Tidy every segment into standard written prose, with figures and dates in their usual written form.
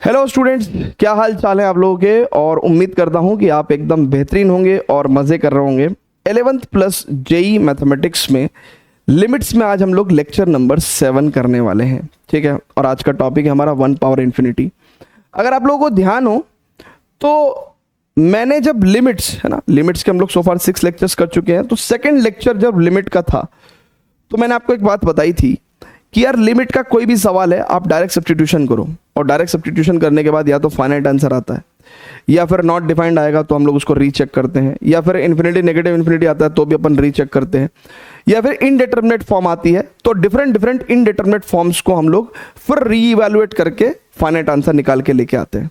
Hello students, क्या हाल चाल है आप लोगों के। और उम्मीद करता हूं कि आप एकदम बेहतरीन होंगे और मज़े कर रहे होंगे। 11th प्लस जेई मैथमेटिक्स में लिमिट्स में आज हम लोग लेक्चर नंबर 7 करने वाले हैं, ठीक है। और आज का टॉपिक है हमारा 1 पावर इन्फिनिटी। अगर आप लोगों को ध्यान हो तो मैंने जब लिमिट्स है ना, लिमिट्स के हम लोग सो फार 6 लेक्चर्स कर चुके हैं। तो सेकेंड लेक्चर जब लिमिट का था तो मैंने आपको एक बात बताई थी कि यार लिमिट का कोई भी सवाल है आप डायरेक्ट सब्स्टिट्यूशन करो, और डायरेक्ट सब्स्टिट्यूशन करने के बाद या तो फाइनाइट आंसर आता है या फिर नॉट डिफाइंड आएगा तो हम लोग उसको रीचेक करते हैं, या फिर इन्फिनिटी नेगेटिव इन्फिनिटी आता है तो भी अपन रीचेक करते हैं, या फिर इनडिटरमिनेट फॉर्म आती है तो डिफरेंट इनडिटरमिनेट फॉर्म्स को हम लोग फिर रीइवैल्यूएट करके फाइनाइट आंसर निकाल के लेके आते हैं।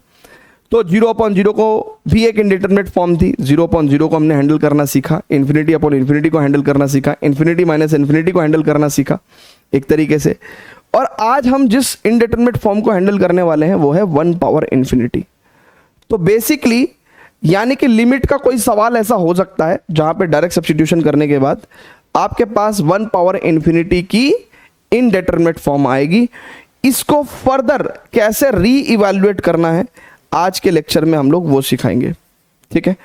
तो 0/0 को भी एक इनडिटरमिनेट फॉर्म थी, 0/0 को हमने हैंडल करना सीखा, इन्फिनिटी अपॉन इन्फिनिटी को हैंडल करना सीखा, इन्फिनिटी माइनस इन्फिनिटी को हैंडल करना सीखा एक तरीके से। और आज हम जिस इनडिटरमिनेट फॉर्म को हैंडल करने वाले हैं वो है 1 पावर इन्फिनिटी। तो बेसिकली यानी कि लिमिट का कोई सवाल ऐसा हो सकता है जहां पे डायरेक्ट सब्स्टिट्यूशन करने के बाद आपके पास 1 पावर इन्फिनिटी की इनडिटरमिनेट फॉर्म आएगी। इसको फर्दर कैसे रीइवैल्यूएट करना है आज के लेक्चर में हम लोग वो सिखाएंगे, ठीक है।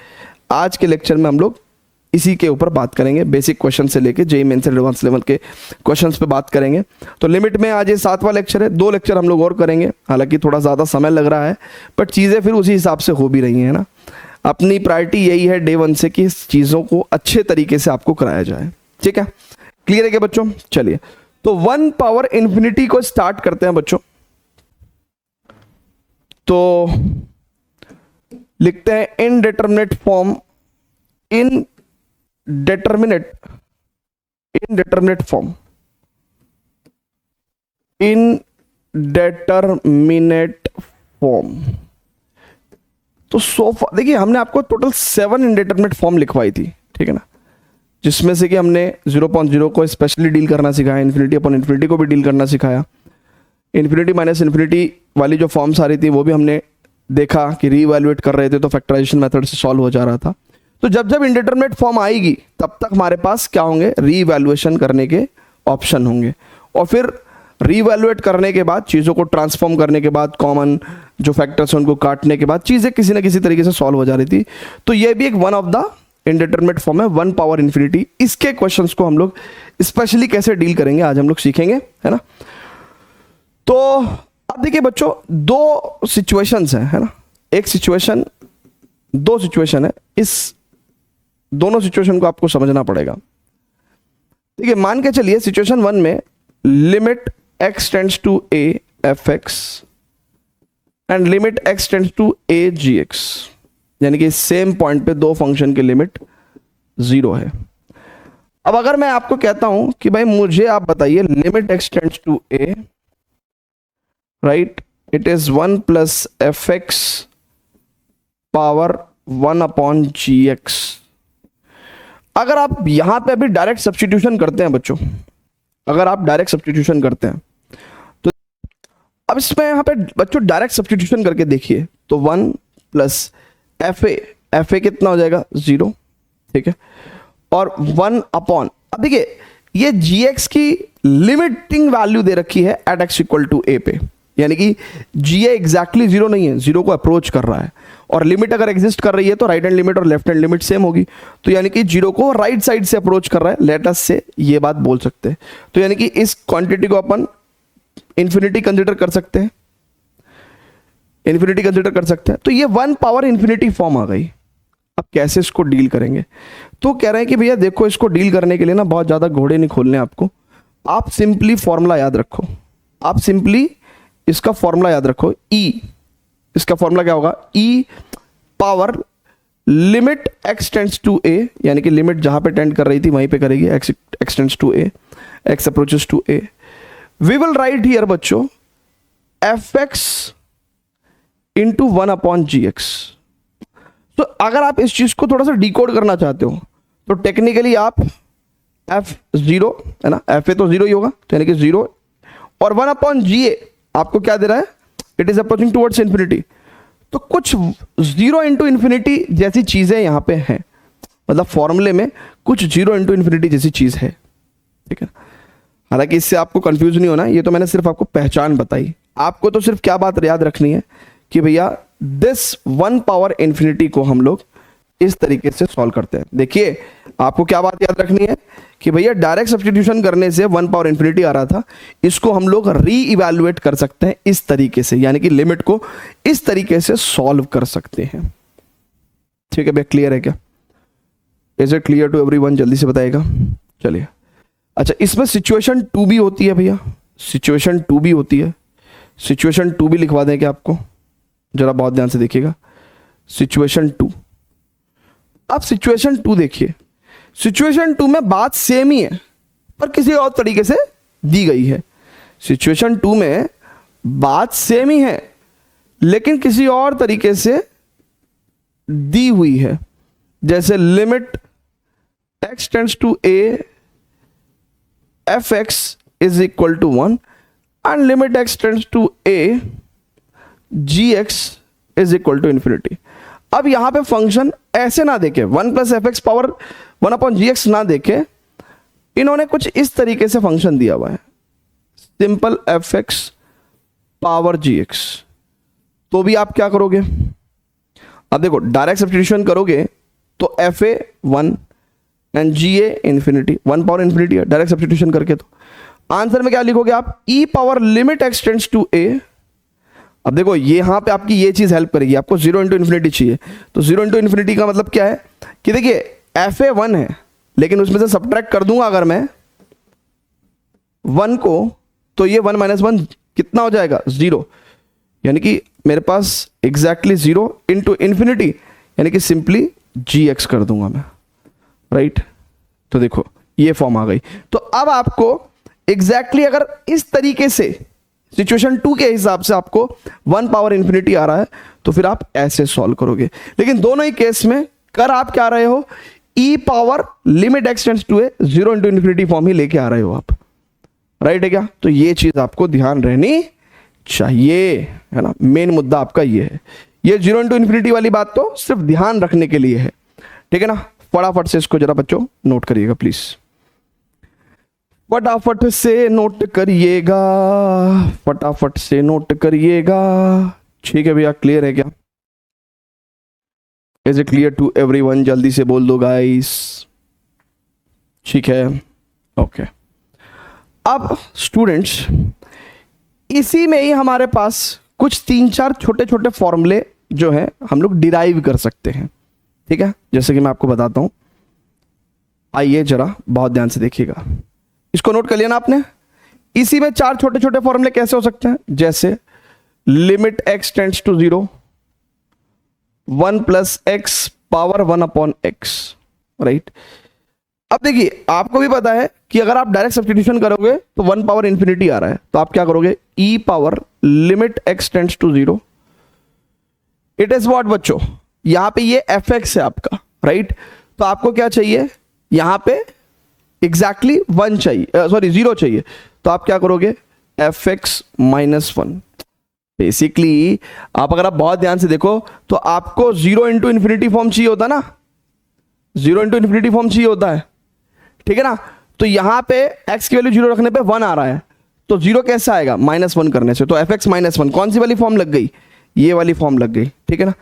आज के लेक्चर में हम लोग इसी के ऊपर बात करेंगे, बेसिक क्वेश्चन से लेके जेईई मेंस एडवांस लेवल के क्वेश्चंस पे बात करेंगे। तो लिमिट में आज ये 7वां लेक्चर है, 2 लेक्चर हम लोग और करेंगे। हालांकि थोड़ा ज़्यादा समय लग रहा है बट चीज़ें फिर उसी हिसाब से हो भी रही हैं ना। अपनी प्रायोरिटी यही है डे 1 से कि इस चीज़ों को अच्छे तरीके से आपको कराया जाए, ठीक है। क्लियर है क्या बच्चों? चलिए तो 1 पावर इन्फिनिटी को स्टार्ट करते हैं बच्चों। तो लिखते हैं indeterminate form, indeterminate form, indeterminate form. तो देखिए हमने आपको टोटल 7 इनडिटरमिनेट फॉर्म लिखवाई थी, ठीक है ना, जिसमें से कि हमने 0/0 को स्पेशली डील करना सिखाया, इन्फिनिटी अपॉन इन्फिनिटी को भी डील करना सिखाया, इन्फिनिटी माइनस इन्फिनिटी वाली जो फॉर्म्स आ रही थी वो भी हमने देखा कि रीइवैल्यूएट कर रहे थे तो फैक्टराइजेशन मेथड से सॉल्व हो जा रहा था। तो जब जब इनडिटरमिनेट फॉर्म आएगी तब तक हमारे पास क्या होंगे, रीइवैल्यूएशन करने के ऑप्शन होंगे। और फिर रीइवैल्यूएट करने के बाद चीज़ों को ट्रांसफॉर्म करने के बाद कॉमन जो फैक्टर्स हैं उनको काटने के बाद चीज़ें किसी ना किसी तरीके से सॉल्व हो जा रही थी। तो ये भी एक one of the indeterminate form है 1 पावर इन्फिनिटी। इसके क्वेश्चंस को हम लोग स्पेशली कैसे डील करेंगे आज हम लोग सीखेंगे, है ना। तो अब देखिए बच्चों 2 सिचुएशंस हैं, है ना। एक सिचुएशन, 2 सिचुएशन है, इस दोनों सिचुएशन को आपको समझना पड़ेगा। देखिए मान के चलिए सिचुएशन 1 में limit x tends to a fx and limit x tends to a gx, यानी कि सेम पॉइंट पे 2 फंक्शन की लिमिट 0 है। अब अगर मैं आपको कहता हूं कि भाई मुझे आप बताइए limit x tends to a, right, it is 1 plus fx power 1/gx। अगर आप यहां पे अभी डायरेक्ट सब्स्टिट्यूशन करते हैं बच्चों, अगर आप डायरेक्ट सब्स्टिट्यूशन करते हैं तो अब इसमें यहां पे बच्चों डायरेक्ट सब्स्टिट्यूशन करके देखिए तो 1 प्लस fa कितना हो जाएगा 0, ठीक है, और 1 अपॉन, अब देखिए ये gx की लिमिटिंग वैल्यू दे रखी है at x equal to a पे, यानी कि जी एग्जैक्टली 0 नहीं है, 0 को अप्रोच कर रहा है। और लिमिट अगर एग्जिस्ट कर रही है तो राइट हैंड लिमिट और लेफ्ट हैंड लिमिट सेम होगी, तो यानी कि 0 को राइट साइड से अप्रोच कर रहा है, लेट अस से ये बात बोल सकते हैं। तो यानी कि इस क्वांटिटी को अपन इन्फिनिटी कंसिडर कर सकते हैं, इन्फिनिटी कंसिडर कर सकते हैं। तो ये 1 पावर इन्फिनिटी फॉर्म आ गई। अब कैसे इसको डील करेंगे? तो कह रहे हैं कि भैया देखो इसको डील करने के लिए ना बहुत ज्यादा घोड़े नहीं खोलने आपको, आप सिंपली फॉर्मूला याद रखो, आप सिंपली इसका फॉर्मूला याद रखो, E, इसका फॉर्मूला क्या होगा, E power limit x tends to a, यानी कि लिमिट जहां पे टेंड कर रही थी वहीं पे करेगी, x tends to a, x approaches to a, we will write here बच्चों fx इंटू 1/gx। तो अगर आप इस चीज को थोड़ा सा डिकोड करना चाहते हो तो टेक्निकली आप f0 है ना, fa तो 0 ही होगा, तो यानी कि 0 और 1/ga आपको क्या दे रहा है, it is approaching towards infinity. तो कुछ 0 इंटू इन्फिनिटी जैसी चीजें यहां पे हैं, मतलब फॉर्मूले में कुछ 0 इंटू इन्फिनिटी जैसी चीज है, ठीक है। हालांकि इससे आपको कंफ्यूज नहीं होना, ये तो मैंने सिर्फ आपको पहचान बताई। आपको तो सिर्फ क्या बात याद रखनी है कि भैया दिस 1 पावर इन्फिनिटी को हम लोग इस तरीके से सॉल्व करते हैं। देखिए आपको क्या बात याद रखनी है कि भैया डायरेक्ट सब्स्टिट्यूशन करने से 1 पावर इन्फिनिटी आ रहा था, इसको हम लोग री इवैल्यूएट कर सकते हैं इस तरीके से, यानी कि लिमिट को इस तरीके से सॉल्व कर सकते हैं। ठीक है भैया, क्लियर है क्या? Is it clear to everyone? जल्दी से बताएगा। चलिए, अच्छा इसमें सिचुएशन 2 भी होती है भैया, सिचुएशन 2 भी होती है। सिचुएशन 2 भी लिखवा दें क्या आपको? जरा बहुत ध्यान से देखिएगा, सिचुएशन 2। अब सिचुएशन 2 देखिए, सिचुएशन 2 में बात सेम ही है पर किसी और तरीके से दी गई है। सिचुएशन 2 में बात सेम ही है लेकिन किसी और तरीके से दी हुई है। जैसे limit x tends to a fx is equal to 1 and limit x tends to a gx is equal to infinity. अब यहां पे फंक्शन ऐसे ना देखे 1 plus F X power 1 upon G X ना देखे, इन्होंने कुछ इस तरीके से फंक्शन दिया हुआ है, सिंपल एफ एक्स पावर जी एक्स। तो भी आप क्या करोगे? अब देखो डायरेक्ट सब्स्टिट्यूशन करोगे तो F A 1 and G A infinity, 1 power infinity है डायरेक्ट सब्स्टिट्यूशन करके। तो आंसर में क्या लिखोगे आप? E power limit x tends to A. अब देखो यहां पे आपकी ये चीज हेल्प करेगी, आपको 0 इंटू इन्फिनिटी चाहिए, तो 0 इंटू इन्फिनिटी का मतलब क्या है कि देखिए एफ ए 1 है लेकिन उसमें से सब्ट्रैक्ट कर दूंगा अगर मैं 1 को, तो ये 1 माइनस 1 कितना हो जाएगा? 0, यानी कि मेरे पास एग्जैक्टली 0 इंटू इन्फिनिटी, यानी कि सिंपली जी एक्स कर दूंगा मैं, राइट? तो देखो ये फॉर्म आ गई। तो अब आपको एग्जैक्टली अगर इस तरीके से सिचुएशन 2 के हिसाब से आपको 1 पावर इन्फिनिटी आ रहा है तो फिर आप ऐसे सॉल्व करोगे। लेकिन दोनों ही केस में कर आप क्या रहे हो? E power limit x tends to A 0 into infinity form ही लेके आ रहे हो आप, राइट है क्या? तो ये चीज आपको ध्यान रहनी चाहिए, है ना? मेन मुद्दा आपका ये है। ये 0 इंटू इन्फिनिटी वाली बात तो सिर्फ ध्यान रखने के लिए है, ठीक है ना? फटाफट से इसको जरा बच्चों नोट करिएगा प्लीज, फटाफट से नोट करिएगा, फटाफट से नोट करिएगा। ठीक है भैया, क्लियर है क्या? Is it clear to everyone? जल्दी से बोल दो गाइस। ठीक है, ओके। अब स्टूडेंट्स इसी में ही हमारे पास कुछ 3-4 छोटे छोटे फॉर्मूले जो है हम लोग डिराइव कर सकते हैं, ठीक है? जैसे कि मैं आपको बताता हूं, आइए जरा बहुत ध्यान से देखिएगा। इसको नोट कर लिया ना आपने? इसी में 4 छोटे छोटे फॉर्मूले कैसे हो सकते हैं? जैसे limit x tends to 0 1 plus x power 1 upon x, right? अब देखिए आपको भी पता है कि अगर आप डायरेक्ट सब्स्टिट्यूशन करोगे तो 1 पावर इन्फिनिटी आ रहा है, तो आप क्या करोगे? E power limit x tends to 0 it is what बच्चों? यहां पे ये एफ एक्स है आपका, राइट? तो आपको क्या चाहिए? यहां पे एग्जैक्टली 1 चाहिए, सॉरी 0 चाहिए, तो आप क्या करोगे? F x minus 1। बेसिकली आप अगर आप बहुत ध्यान से देखो तो आपको 0 इंटू इन्फिनिटी फॉर्म चाहिए होता ना, 0 इंटू इन्फिनिटी फॉर्म चाहिए होता है, ठीक है ना? तो यहां पे x की वैल्यू 0 रखने पे 1 आ रहा है, तो 0 कैसे आएगा? -1 करने से। तो एफ एक्स माइनस 1 कौन सी वाली फॉर्म लग गई? ये वाली फॉर्म लग गई, ठीक है ना?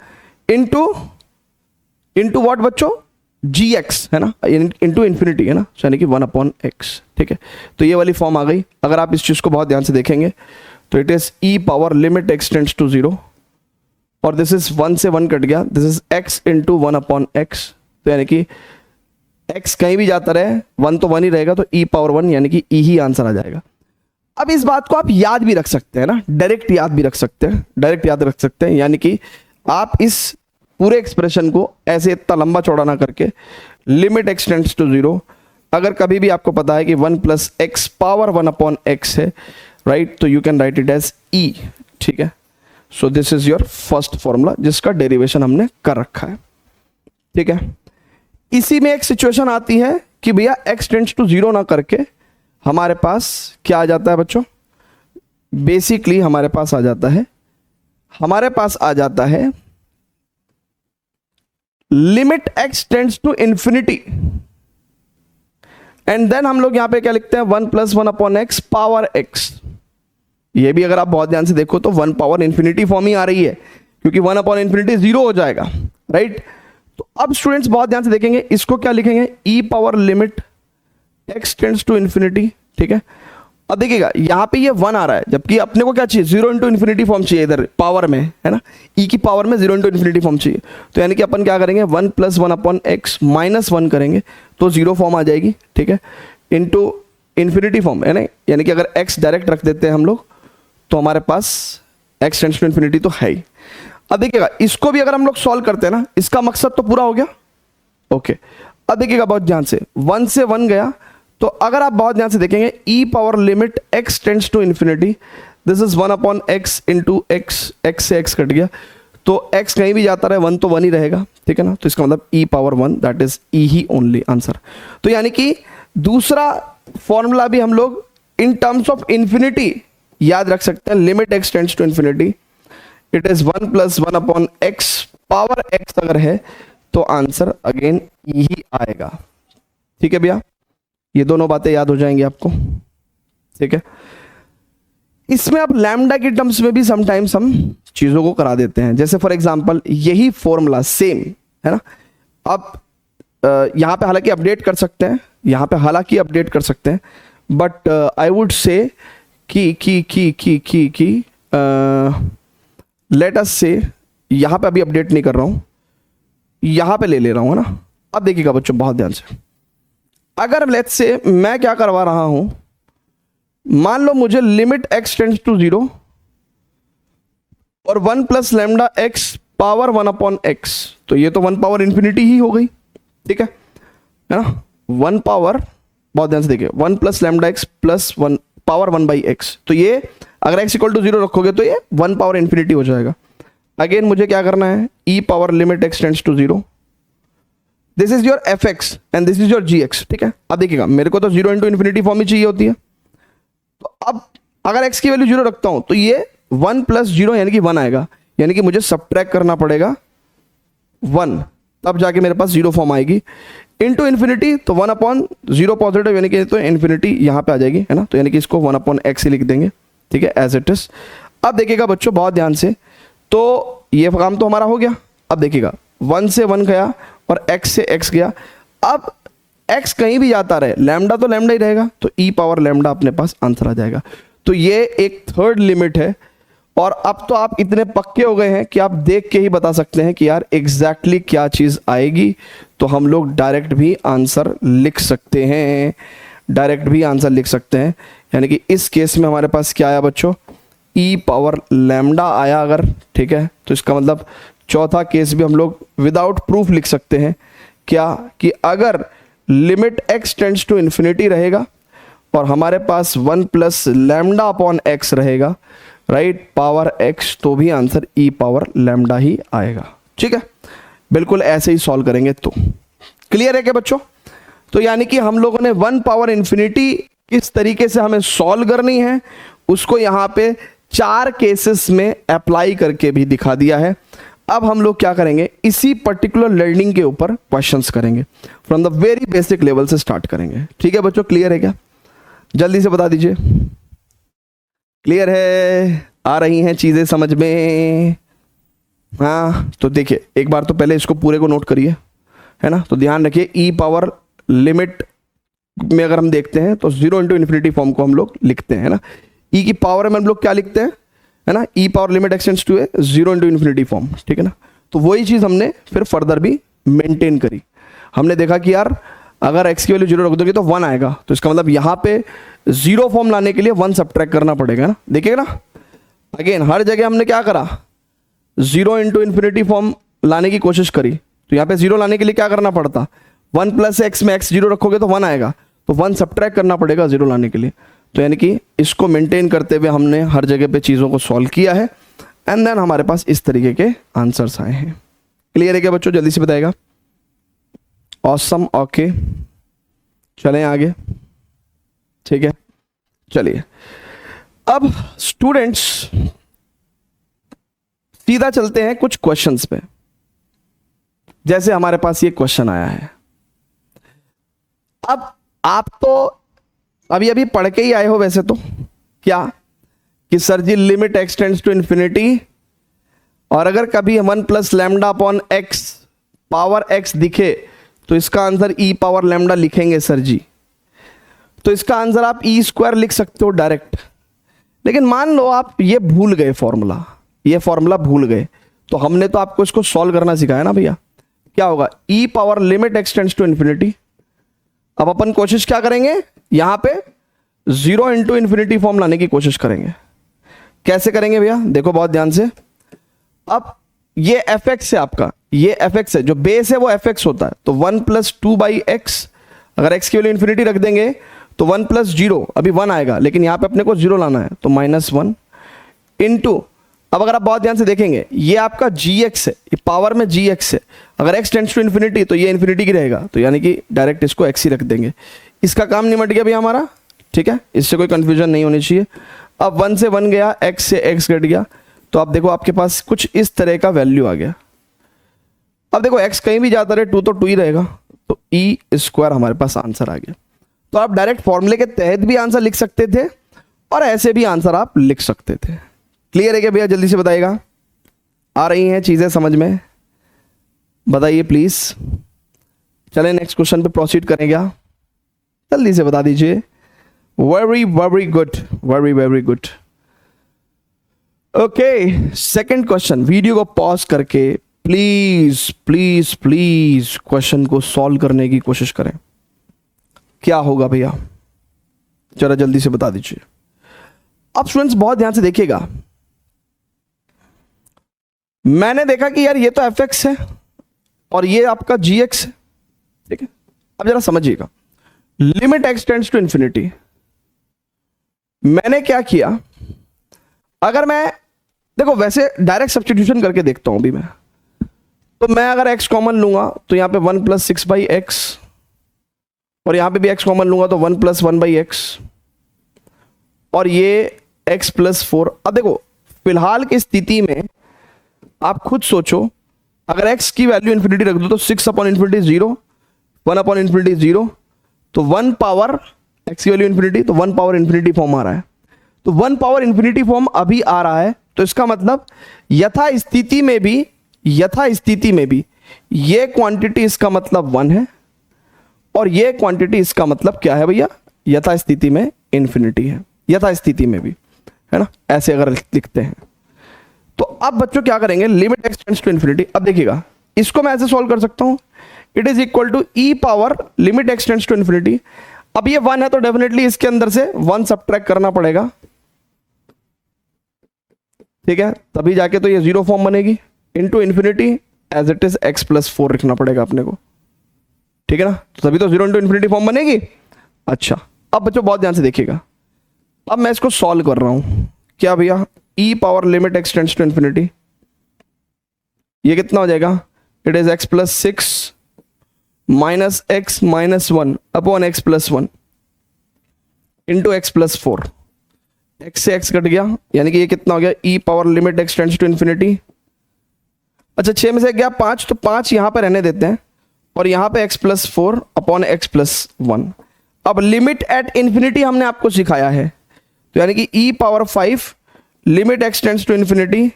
इंटू व्हाट बच्चों? जी एक्स, है ना? इंटू इन्फिनिटी, है ना? यानी कि 1 अपॉन एक्स, ठीक है? तो ये वाली फॉर्म आ गई। अगर आप इस चीज को बहुत ध्यान से देखेंगे तो it is e power limit x tends to 0 और दिस इज 1 से 1 कट गया, this is x into 1 upon x. तो यानी कि x कहीं भी जाता रहे 1 तो 1 ही रहेगा, तो e पावर 1 यानी कि e ही आंसर आ जाएगा। अब इस बात को आप याद भी रख सकते हैं ना, डायरेक्ट याद भी रख सकते हैं, डायरेक्ट याद रख सकते हैं, यानी कि आप इस पूरे एक्सप्रेशन को ऐसे इतना लंबा चौड़ा ना करके लिमिट x टेंड्स टू 0, अगर कभी भी आपको पता है कि 1 plus x power 1 upon x है, राइट? तो you can write it as e, ठीक है? So this is your first formula जिसका डेरिवेशन हमने कर रखा है, ठीक है? इसी में एक सिचुएशन आती है कि भैया x टेंड्स टू 0 ना करके हमारे पास क्या आ जाता है बच्चों? बेसिकली हमारे पास आ जाता है limit x tends to infinity and then हम लोग यहां पे क्या लिखते हैं? 1 plus 1 upon x power x। ये भी अगर आप बहुत ध्यान से देखो तो 1 पावर इंफिनिटी फॉर्म ही आ रही है, क्योंकि 1 अपॉन इन्फिनिटी 0 हो जाएगा, राइट। तो अब स्टूडेंट्स बहुत ध्यान से देखेंगे, इसको क्या लिखेंगे, E power limit x tends to infinity, ठीक है। अब देखिएगा यहाँ पे ये 1 आ रहा है, जबकि अपने को क्या चाहिए, 0 इंटू इन्फिनिटी फॉर्म चाहिए इधर पावर में, है ना, ई की पावर में 0 इंटू इन्फिनिटी फॉर्म चाहिए। तो यानी कि अपन क्या करेंगे, 1 प्लस 1 अपॉन एक्स माइनस 1 करेंगे तो 0 फॉर्म आ जाएगी, ठीक है, इंटू इन्फिनिटी फॉर्म, है ना। यानी कि अगर x डायरेक्ट रख देते हैं हम लोग तो हमारे पास x टेंड्स टू इन्फिनिटी तो है ही। अब देखिएगा इसको भी अगर हम लोग सॉल्व करते हैं ना, इसका मकसद तो पूरा हो गया, ओके। अब देखिएगा बहुत ध्यान से, 1 से 1 गया, तो अगर आप बहुत ध्यान से देखेंगे E power limit x tends to infinity, this is 1 upon X into X, X से x कट गया तो x कहीं भी जाता रहे 1 तो 1 ही रहेगा, ठीक है ना। तो इसका मतलब e power 1, that is e he only answer. तो यानी कि दूसरा फॉर्मूला भी हम लोग इन टर्म्स ऑफ इन्फिनिटी याद रख सकते हैं, limit x tends to infinity, it is 1 plus 1 upon x power x अगर है तो आंसर अगेन e ही आएगा, ठीक है भैया। ये दोनों बातें याद हो जाएंगी आपको, ठीक है। इसमें अब लैम्डा की टर्म्स में भी समटाइम्स हम चीजों को करा देते हैं, जैसे फॉर एग्जांपल यही फॉर्मूला सेम है ना। अब यहां पे हालांकि अपडेट कर सकते हैं, यहां पे हालांकि अपडेट कर सकते हैं, बट आई वुड से कि लेट अस से यहां पे अभी अपडेट नहीं कर रहा हूं, यहां पे ले ले रहा हूं, है ना। अब देखिएगा बच्चों बहुत ध्यान से, अगर लेट्स से मैं क्या करवा रहा हूं, मान लो मुझे लिमिट x टेंड्स टू 0 और 1 plus lambda x power 1 upon x, तो ये तो 1 पावर इन्फिनिटी ही हो गई, ठीक है ना। 1 पावर, बहुत ध्यान से देखिए, 1 plus lambda x plus 1 power 1 by x, तो ये अगर x इक्वल टू 0 रखोगे तो ये 1 पावर इन्फिनिटी हो जाएगा। अगेन मुझे क्या करना है, e power limit x tends to 0, this is your f x and this is your g x, ठीक है। अब देखिएगा मेरे को तो 0 इंटू इन्फिनिटी फॉर्म ही चाहिए होती है, तो अब अगर x की वैल्यू 0 रखता हूं तो ये 1 प्लस 0 यानी कि 1 आएगा, यानी कि मुझे सबट्रैक्ट करना पड़ेगा 1, तब जाके मेरे पास 0 फॉर्म आएगी। इंटू इन्फिनिटी तो 1 अपॉन 0 पॉजिटिव, यानी कि तो इन्फिनिटी यहां पे आ जाएगी, है ना। तो यानी कि इसको 1 अपॉन एक्स ही लिख देंगे, ठीक है, एज इट इज। अब देखिएगा बच्चों बहुत ध्यान से, तो ये काम तो हमारा हो गया। अब देखिएगा 1 से 1 गया और x से x गया, अब x कहीं भी जाता रहे, लैम्डा तो लैम्डा ही रहेगा, तो e पावर लैम्डा अपने पास आंसर आ जाएगा। तो ये एक थर्ड लिमिट है, और अब तो आप इतने पक्के हो गए हैं कि आप देख के ही बता सकते हैं कि यार एग्जैक्टली क्या चीज आएगी, तो हम लोग डायरेक्ट भी आंसर लिख सकते हैं, डायरेक्ट भी आंसर लिख सकते हैं। यानी कि इस केस में हमारे पास क्या आया बच्चों, e पावर लैम्डा आया अगर, ठीक है। तो इसका मतलब चौथा केस भी हम लोग विदाउट प्रूफ लिख सकते हैं, क्या, कि अगर limit x tends to infinity रहेगा और हमारे पास 1 प्लस लैम्डा अपॉन एक्स रहेगा, राइट, पावर x, तो भी आंसर e पावर लैम्डा ही आएगा, ठीक है। बिल्कुल ऐसे ही सॉल्व करेंगे तो क्लियर है क्या बच्चों। तो यानी कि हम लोगों ने 1 पावर इन्फिनिटी किस तरीके से हमें सॉल्व करनी है उसको यहाँ पे 4 केसेस में अप्लाई करके भी दिखा दिया है। अब हम लोग क्या करेंगे, इसी पर्टिकुलर लर्निंग के ऊपर क्वेश्चंस करेंगे, from the very basic level से स्टार्ट करेंगे, ठीक है बच्चों। क्लियर है क्या, जल्दी से बता दीजिए, क्लियर है, आ रही हैं चीजें समझ में। हाँ तो देखिए एक बार तो पहले इसको पूरे को नोट करिए, है ना। तो ध्यान रखिए ई पावर लिमिट में अगर हम देखते हैं तो 0 इंटू इन्फिनिटी फॉर्म को हम लोग लिखते हैं, है ना। ई की पावर में हम लोग क्या लिखते हैं, है ना, E power limit x tends to 0 into infinity form, ठीक है ना। तो वही चीज हमने फिर फर्दर भी मेंटेन करी। हमने देखा कि यार अगर x की वैल्यू 0 रख दोगे तो 1 आएगा, तो इसका मतलब यहाँ पे 0 फॉर्म लाने के लिए 1 सब्ट्रैक्ट करना पड़ेगा ना। देखिएगा ना, अगेन हर जगह हमने क्या करा, 0 इंटू इन्फिनिटी फॉर्म लाने की कोशिश करी, तो यहाँ पे 0 लाने के लिए क्या करना पड़ता, 1 प्लस एक्स में x 0 रखोगे तो 1 आएगा, तो 1 सब्ट्रैक्ट करना पड़ेगा 0 लाने के लिए। तो यानी कि इसको मेंटेन करते हुए हमने हर जगह पे चीज़ों को सॉल्व किया है, एंड देन हमारे पास इस तरीके के आंसर्स आए हैं। क्लियर है क्या बच्चों, जल्दी से बताएगा। ऑसम, ओके, चलें आगे, ठीक है। चलिए अब स्टूडेंट्स सीधा चलते हैं कुछ क्वेश्चंस पे। जैसे हमारे पास ये क्वेश्चन आया है, अब आप तो अभी अभी पढ़ के ही आए हो वैसे तो, क्या कि sir ji limit x tends to infinity और अगर कभी 1 plus lambda upon x power x दिखे तो इसका आंसर ई पावर लैम्डा लिखेंगे सर जी। तो इसका आंसर आप ई स्क्वायर लिख सकते हो डायरेक्ट। लेकिन मान लो आप ये भूल गए फॉर्मूला, ये फॉर्मूला भूल गए, तो हमने तो आपको इसको सॉल्व करना सिखाया ना भैया। क्या होगा, E power limit x tends to infinity. अब अपन कोशिश क्या करेंगे, यहां पे 0 इंटू इन्फिनिटी फॉर्म लाने की कोशिश करेंगे। कैसे करेंगे भैया, देखो बहुत ध्यान से। अब ये एफ एक्स है आपका, ये एफ एक्स है, जो बेस है वो एफ एक्स होता है। तो 1 प्लस 2 बाई एक्स, अगर एक्स की वैल्यू इन्फिनिटी रख देंगे तो 1 प्लस 0, अभी 1 आएगा लेकिन यहां पे अपने को 0 लाना है, तो -1 इंटू, अब अगर आप बहुत ध्यान से देखेंगे ये आपका जी एक्स है, ये पावर में जी एक्स है। अगर एक्स टेंड्स टू इन्फिनिटी तो ये इन्फिनिटी की रहेगा, तो यानी कि डायरेक्ट इसको एक्स ही रख देंगे। इसका काम निमट गया भैया हमारा, ठीक है, इससे कोई कंफ्यूजन नहीं होनी चाहिए। अब 1 से 1 गया, एक्स से एक्स घट गया, तो आप देखो आपके पास कुछ इस तरह का वैल्यू आ गया। अब देखो एक्स कहीं भी जाता रहे 2 तो 2 ही रहेगा, तो ई स्क्वायर हमारे पास आंसर आ गया। तो आप डायरेक्ट फॉर्मूले के तहत भी आंसर लिख सकते थे और ऐसे भी आंसर आप लिख सकते थे। क्लियर है क्या भैया, जल्दी से बताइएगा, आ रही हैं चीजें समझ में, बताइए प्लीज। चलें नेक्स्ट क्वेश्चन पे प्रोसीड करें क्या, जल्दी से बता दीजिए। Very very good, very very good. Okay, second question, video को पॉज करके प्लीज प्लीज प्लीज क्वेश्चन को सॉल्व करने की कोशिश करें। क्या होगा भैया, जरा जल्दी से बता दीजिए। अब स्टूडेंट्स बहुत ध्यान से देखिएगा, मैंने देखा कि यार ये तो एफ एक्स है और ये आपका जी एक्स है, ठीक है। अब जरा समझिएगा, limit x tends to infinity, मैंने क्या किया, अगर मैं देखो वैसे डायरेक्ट सब्स्टिट्यूशन करके देखता हूं अभी मैं, तो मैं अगर x कॉमन लूंगा तो यहां पे 1 प्लस 6 बाई एक्स, और यहां पे भी x कॉमन लूंगा तो 1 प्लस 1 बाई एक्स, और ये x प्लस 4। अब देखो फिलहाल की स्थिति में आप खुद सोचो, अगर x की वैल्यू इन्फिनिटी रख दो तो 6 अपॉन इन्फिनिटी 0, 1 अपॉन इन्फिनिटी 0, तो 1 पावर x की वैल्यू इन्फिनिटी, तो 1 पावर इन्फिनिटी फॉर्म आ रहा है। तो 1 पावर इन्फिनिटी फॉर्म अभी आ रहा है, तो इसका मतलब यथा स्थिति में भी ये क्वांटिटी इसका मतलब 1 है और ये क्वांटिटी इसका मतलब क्या है भैया, यथा स्थिति में इन्फिनिटी है, यथा स्थिति में भी, है ना, ऐसे अगर लिखते हैं। तो अब बच्चों क्या करेंगे, limit x tends to infinity. अब देखिएगा इसको मैं ऐसे सॉल्व कर सकता हूं, it is equal to e power limit x tends to infinity. अब ये 1 है तो डेफिनेटली इसके अंदर से 1 सब्ट्रैक्ट करना पड़ेगा, ठीक है, तभी जाके तो ये 0 फॉर्म बनेगी, into infinity as it is x plus 4 लिखना पड़ेगा अपने को, ठीक है ना, तो तभी तो 0 इंटू इन्फिनिटी फॉर्म बनेगी। अच्छा, अब बच्चों बहुत ध्यान से देखिएगा, अब मैं इसको सॉल्व कर रहा हूं, क्या भैया, e power limit x tends to infinity, ये कितना हो जाएगा, it is x plus 6 minus x minus 1 upon x plus 1 into x plus 4, x से x कट गया, यानी कि ये कितना हो गया, e power limit x tends to infinity. अच्छा 6 में से गया 5, तो 5 यहां पे रहने देते हैं, और यहां पे x plus 4 upon x plus 1। अब लिमिट एट इन्फिनिटी हमने आपको सिखाया है, तो यानी कि e power 5 limit x tends to infinity,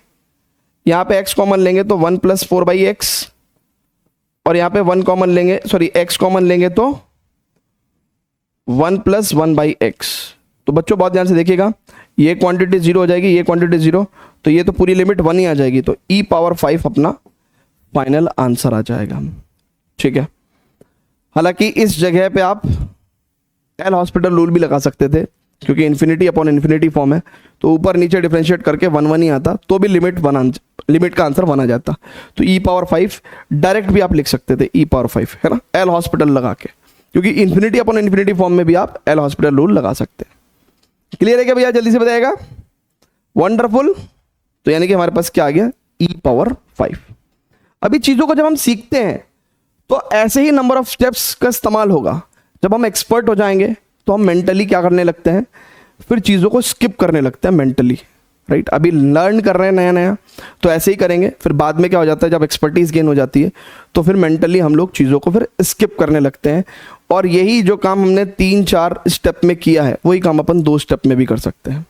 यहां पे x कॉमन लेंगे तो 1 प्लस 4 बाई एक्स, और यहां पे 1 कॉमन लेंगे, सॉरी x कॉमन लेंगे तो 1 प्लस 1 बाई एक्स। तो बच्चों बहुत ध्यान से देखिएगा, ये क्वांटिटी 0 हो जाएगी, ये क्वांटिटी 0, तो ये तो पूरी लिमिट 1 ही आ जाएगी, तो ई पावर 5 अपना फाइनल आंसर आ जाएगा, ठीक है। हालांकि इस जगह पे आप एल हॉस्पिटल रूल भी लगा सकते थे, क्योंकि इन्फिनिटी अपॉन इन्फिनिटी फॉर्म है, तो ऊपर नीचे डिफरेंशिएट करके 1 1 ही आता, तो भी लिमिट का आंसर 1 आ जाता। तो ई पावर 5 डायरेक्ट भी आप लिख सकते थे, ई पावर 5, है ना, एल हॉस्पिटल लगा के, क्योंकि इन्फिनिटी अपॉन इन्फिनिटी फॉर्म में भी आप एल हॉस्पिटल रूल लगा सकते हैं। क्लियर है क्या भैया, जल्दी से बताइएगा, वंडरफुल। तो यानी कि हमारे पास क्या आ गया, ई पावर 5। अभी चीजों को जब हम सीखते हैं तो ऐसे ही नंबर ऑफ स्टेप्स का इस्तेमाल होगा। जब हम एक्सपर्ट हो जाएंगे तो हम मेंटली क्या करने लगते हैं, फिर चीज़ों को स्किप करने लगते हैं मेंटली, राइट। अभी लर्न कर रहे हैं नया नया, तो ऐसे ही करेंगे, फिर बाद में क्या हो जाता है, जब एक्सपर्टीज गेन हो जाती है तो फिर मेंटली हम लोग चीज़ों को फिर स्किप करने लगते हैं, और यही जो काम हमने 3-4 स्टेप में किया है वही काम अपन 2 स्टेप में भी कर सकते हैं,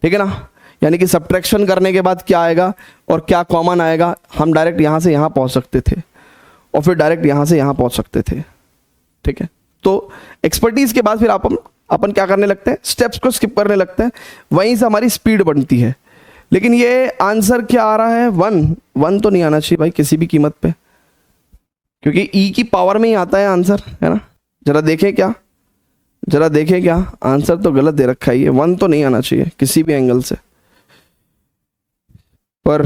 ठीक है ना। यानी कि सब्ट्रैक्शन करने के बाद क्या आएगा और क्या कॉमन आएगा, हम डायरेक्ट यहाँ से यहाँ पहुँच सकते थे और फिर डायरेक्ट यहाँ से यहाँ पहुँच सकते थे। ठीक है, तो एक्सपर्टीज के बाद फिर अपन क्या करने लगते हैं, स्टेप्स को स्किप करने लगते हैं, वहीं से हमारी स्पीड बढ़ती है। लेकिन ये आंसर क्या आ रहा है, 1 तो नहीं आना चाहिए भाई किसी भी कीमत पे, क्योंकि ई की पावर में ही आता है आंसर, है ना। जरा देखें क्या आंसर तो गलत दे रखा है, ये 1 तो नहीं आना चाहिए किसी भी एंगल से, पर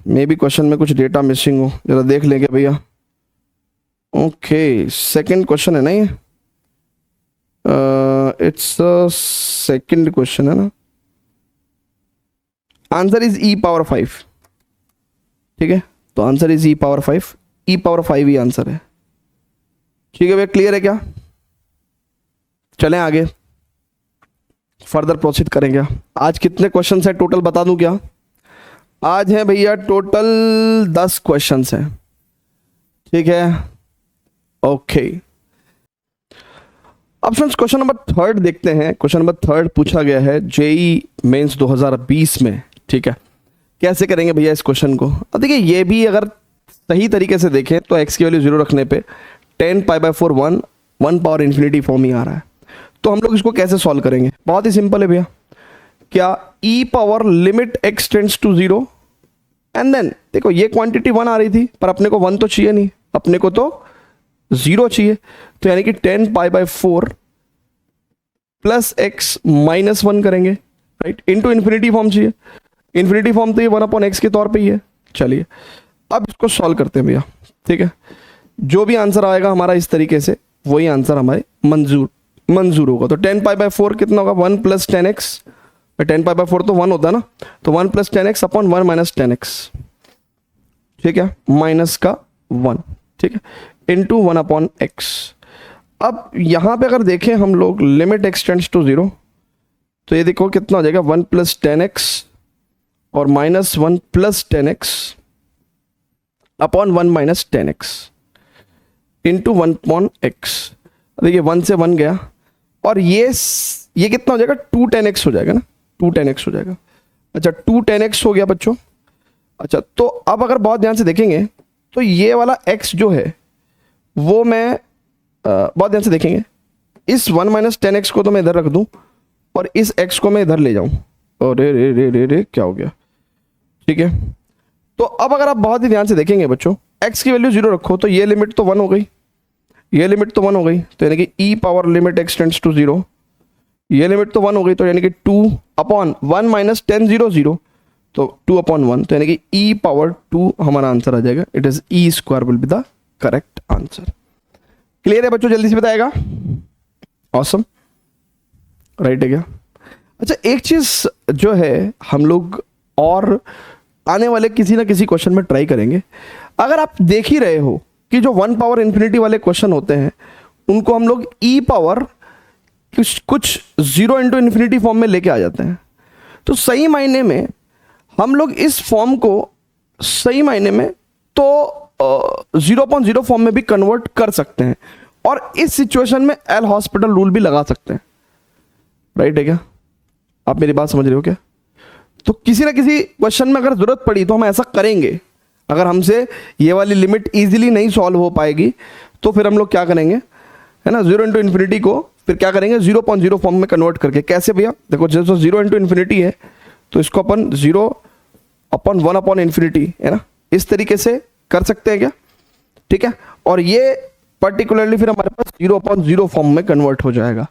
मे बी क्वेश्चन में कुछ डेटा मिसिंग हो, जरा देख लेंगे भैया। ओके, सेकंड क्वेश्चन है ना ये, इट्स सेकंड क्वेश्चन है ना। Answer is e power 5। ठीक है, तो answer is e power 5, E power 5 he answer है। ठीक है भैया, क्लियर है क्या? चलें आगे, फर्दर प्रोसीड करेंगे। आज कितने क्वेश्चन है टोटल बता दूं क्या? आज है भैया टोटल 10 क्वेश्चन हैं। ठीक है, ओके। अब फ्रेंड्स क्वेश्चन नंबर 3 देखते हैं। क्वेश्चन नंबर 3 पूछा गया है जेई मेंस 2020 में। ठीक है, कैसे करेंगे भैया इस क्वेश्चन को? अब देखिए, ये भी अगर सही तरीके से देखें तो x की वैल्यू 0 रखने पे 10π/4 1 पावर इन्फिनिटी फॉर्म ही आ रहा है। तो हम लोग इसको कैसे सॉल्व करेंगे? बहुत ही सिंपल है भैया। क्या e power limit x tends to 0 and then देखो ये क्वांटिटी 1 आ रही थी, पर अपने को 1 तो चाहिए नहीं, अपने को तो 0 चाहिए। तो यानी कि 10π/4 प्लस x माइनस 1 करेंगे, राइट, इनटू इन्फिनिटी फॉर्म चाहिए। इन्फिनिटी फॉर्म तो ये 1/x के तौर पे ही है। चलिए अब इसको सॉल्व करते हैं भैया। ठीक है, जो भी आंसर आएगा हमारा इस तरीके से वही आंसर हमारे मंजूर होगा। तो 10π/4 कितना होगा, 1 + 10x। 10π/4 तो 1 होता है ना, तो 1 + 10x अपॉन 1 - 10x। ठीक है, माइनस का 1, ठीक है, इंटू 1/x। अब यहाँ पे अगर देखें हम लोग लिमिट x टेंड्स टू 0, तो ये देखो कितना हो जाएगा, 1 + 10x और minus 1 + 10x upon 1 - 10x into 1/x। देखिए 1 से 1 गया और ये कितना हो जाएगा, 210x हो जाएगा ना, 210x हो जाएगा। अच्छा 210x हो गया बच्चों। अच्छा तो अब अगर बहुत ध्यान से देखेंगे तो ये वाला x जो है वो मैं बहुत ध्यान से देखेंगे, इस 1 - 10x को तो मैं इधर रख दूं और इस x को मैं इधर ले जाऊं। और रे क्या हो गया? ठीक है, तो अब अगर आप बहुत ही ध्यान से देखेंगे बच्चों, x की वैल्यू 0 रखो तो ये लिमिट तो 1 हो गई, ये लिमिट तो 1 हो गई, तो यानी कि e power limit x tends to 0, ये लिमिट तो 1 हो गई, तो यानी कि 2/1 - 10 0 0, तो 2/1, तो यानी कि e पावर 2 हमारा आंसर आ जाएगा। It is e² will be the correct answer. Clear है बच्चों? जल्दी से बताएगा। ऑसम, राइट है क्या? अच्छा एक चीज जो है हम लोग और आने वाले किसी ना किसी क्वेश्चन में ट्राई करेंगे। अगर आप देख ही रहे हो कि जो 1 पावर इन्फिनिटी वाले क्वेश्चन होते हैं उनको हम लोग e पावर कुछ 0 × इन्फिनिटी फॉर्म में लेके आ जाते हैं, तो सही मायने में हम लोग इस फॉर्म को सही मायने में तो 0/0 फॉर्म में भी कन्वर्ट कर सकते हैं और इस सिचुएशन में एल हॉस्पिटल रूल भी लगा सकते हैं। राइट है क्या? आप मेरी बात समझ रहे हो क्या? तो किसी ना किसी क्वेश्चन में अगर जरूरत पड़ी तो हम ऐसा करेंगे। अगर हमसे ये वाली लिमिट इजीली नहीं सॉल्व हो पाएगी तो फिर हम लोग क्या करेंगे, है ना, 0 × इन्फिनिटी को फिर क्या करेंगे 0/0 फॉर्म में कन्वर्ट करके। कैसे भैया? देखो जैसे 0 × इन्फिनिटी है तो इसको अपन 0/1/∞, है ना, इस तरीके से कर सकते हैं क्या? ठीक है, और ये पर्टिकुलरली फिर हमारे पास 0/0 फॉर्म में कन्वर्ट हो जाएगा।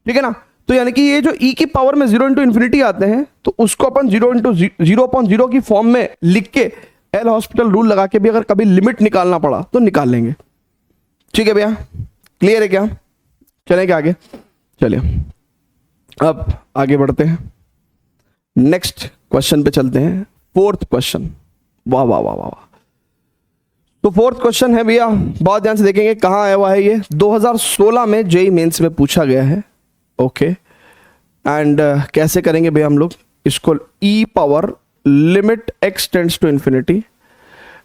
ठीक है ना? तो यानी कि ये जो e की पावर में 0 × इन्फिनिटी आते हैं तो उसको अपन 0/0 की फॉर्म में लिख के एल हॉस्पिटल रूल लगा के भी अगर कभी लिमिट निकालना पड़ा तो निकाल लेंगे। ठीक है भैया, क्लियर है क्या? चलें क्या आगे? चलिए अब आगे बढ़ते हैं, नेक्स्ट क्वेश्चन पे चलते हैं। 4th क्वेश्चन, वाह वाह वाह वाह। तो 4th क्वेश्चन है भैया, बहुत ध्यान से देखेंगे कहाँ आया हुआ है ये, 2016 में जेई मेंस में पूछा गया है। ओके, एंड कैसे करेंगे भैया हम लोग इसको, e power limit x tends to infinity.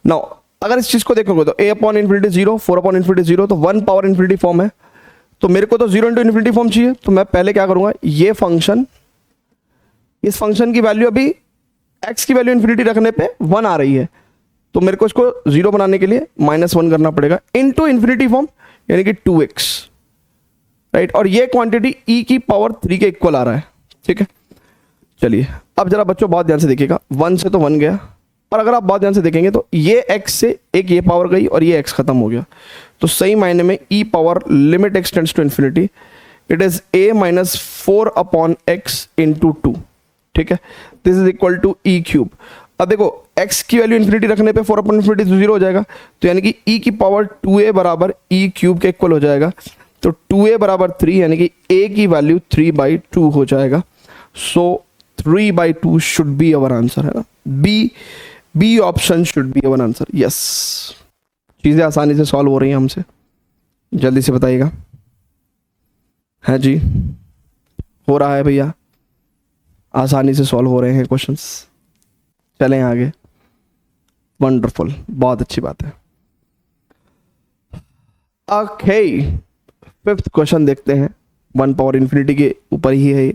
Now अगर इस चीज को देखोगे तो a/∞ 0, 4/∞ 0, तो 1 पावर इन्फिनिटी फॉर्म है, तो मेरे को तो 0 × इन्फिनिटी फॉर्म चाहिए। तो मैं पहले क्या करूंगा, ये फंक्शन इस फंक्शन की वैल्यू अभी x की वैल्यू इन्फिनिटी रखने पे 1 आ रही है, तो मेरे को इसको 0 बनाने के लिए -1 करना पड़ेगा इनटू इन्फिनिटी फॉर्म, यानी कि 2x, राइट। और ये क्वांटिटी e की पावर 3 के इक्वल आ रहा है, ठीक है। चलिए अब जरा बच्चों बहुत ध्यान से देखिएगा, 1 से तो 1 गया, और अगर आप बहुत ध्यान से देखेंगे तो ये x से एक ये पावर गई और ये x खत्म हो गया, तो सही मायने में e power limit x tends to infinity, it is a minus 4 upon x into 2, ठीक है। This is equal to e cube. अब देखो x की वैल्यू इन्फिनिटी रखने पे 4 अपॉन इन्फिनिटी 0 हो जाएगा, तो यानी कि e की पावर 2a बराबर e क्यूब के इक्वल हो जाएगा, तो 2a बराबर 3, यानी कि a की वैल्यू 3/2 हो जाएगा। So 3/2 should be our answer, है ना। B option should be our answer, yes. चीजें आसानी से सॉल्व हो रही हैं हमसे, जल्दी से बताइएगा। है जी, हो रहा है भैया, आसानी से सॉल्व हो रहे हैं क्वेश्चंस। चलें आगे, वंडरफुल, बहुत अच्छी बात है। ओके, 5th क्वेश्चन देखते हैं। 1 पावर इन्फिनिटी के ऊपर ही है ये,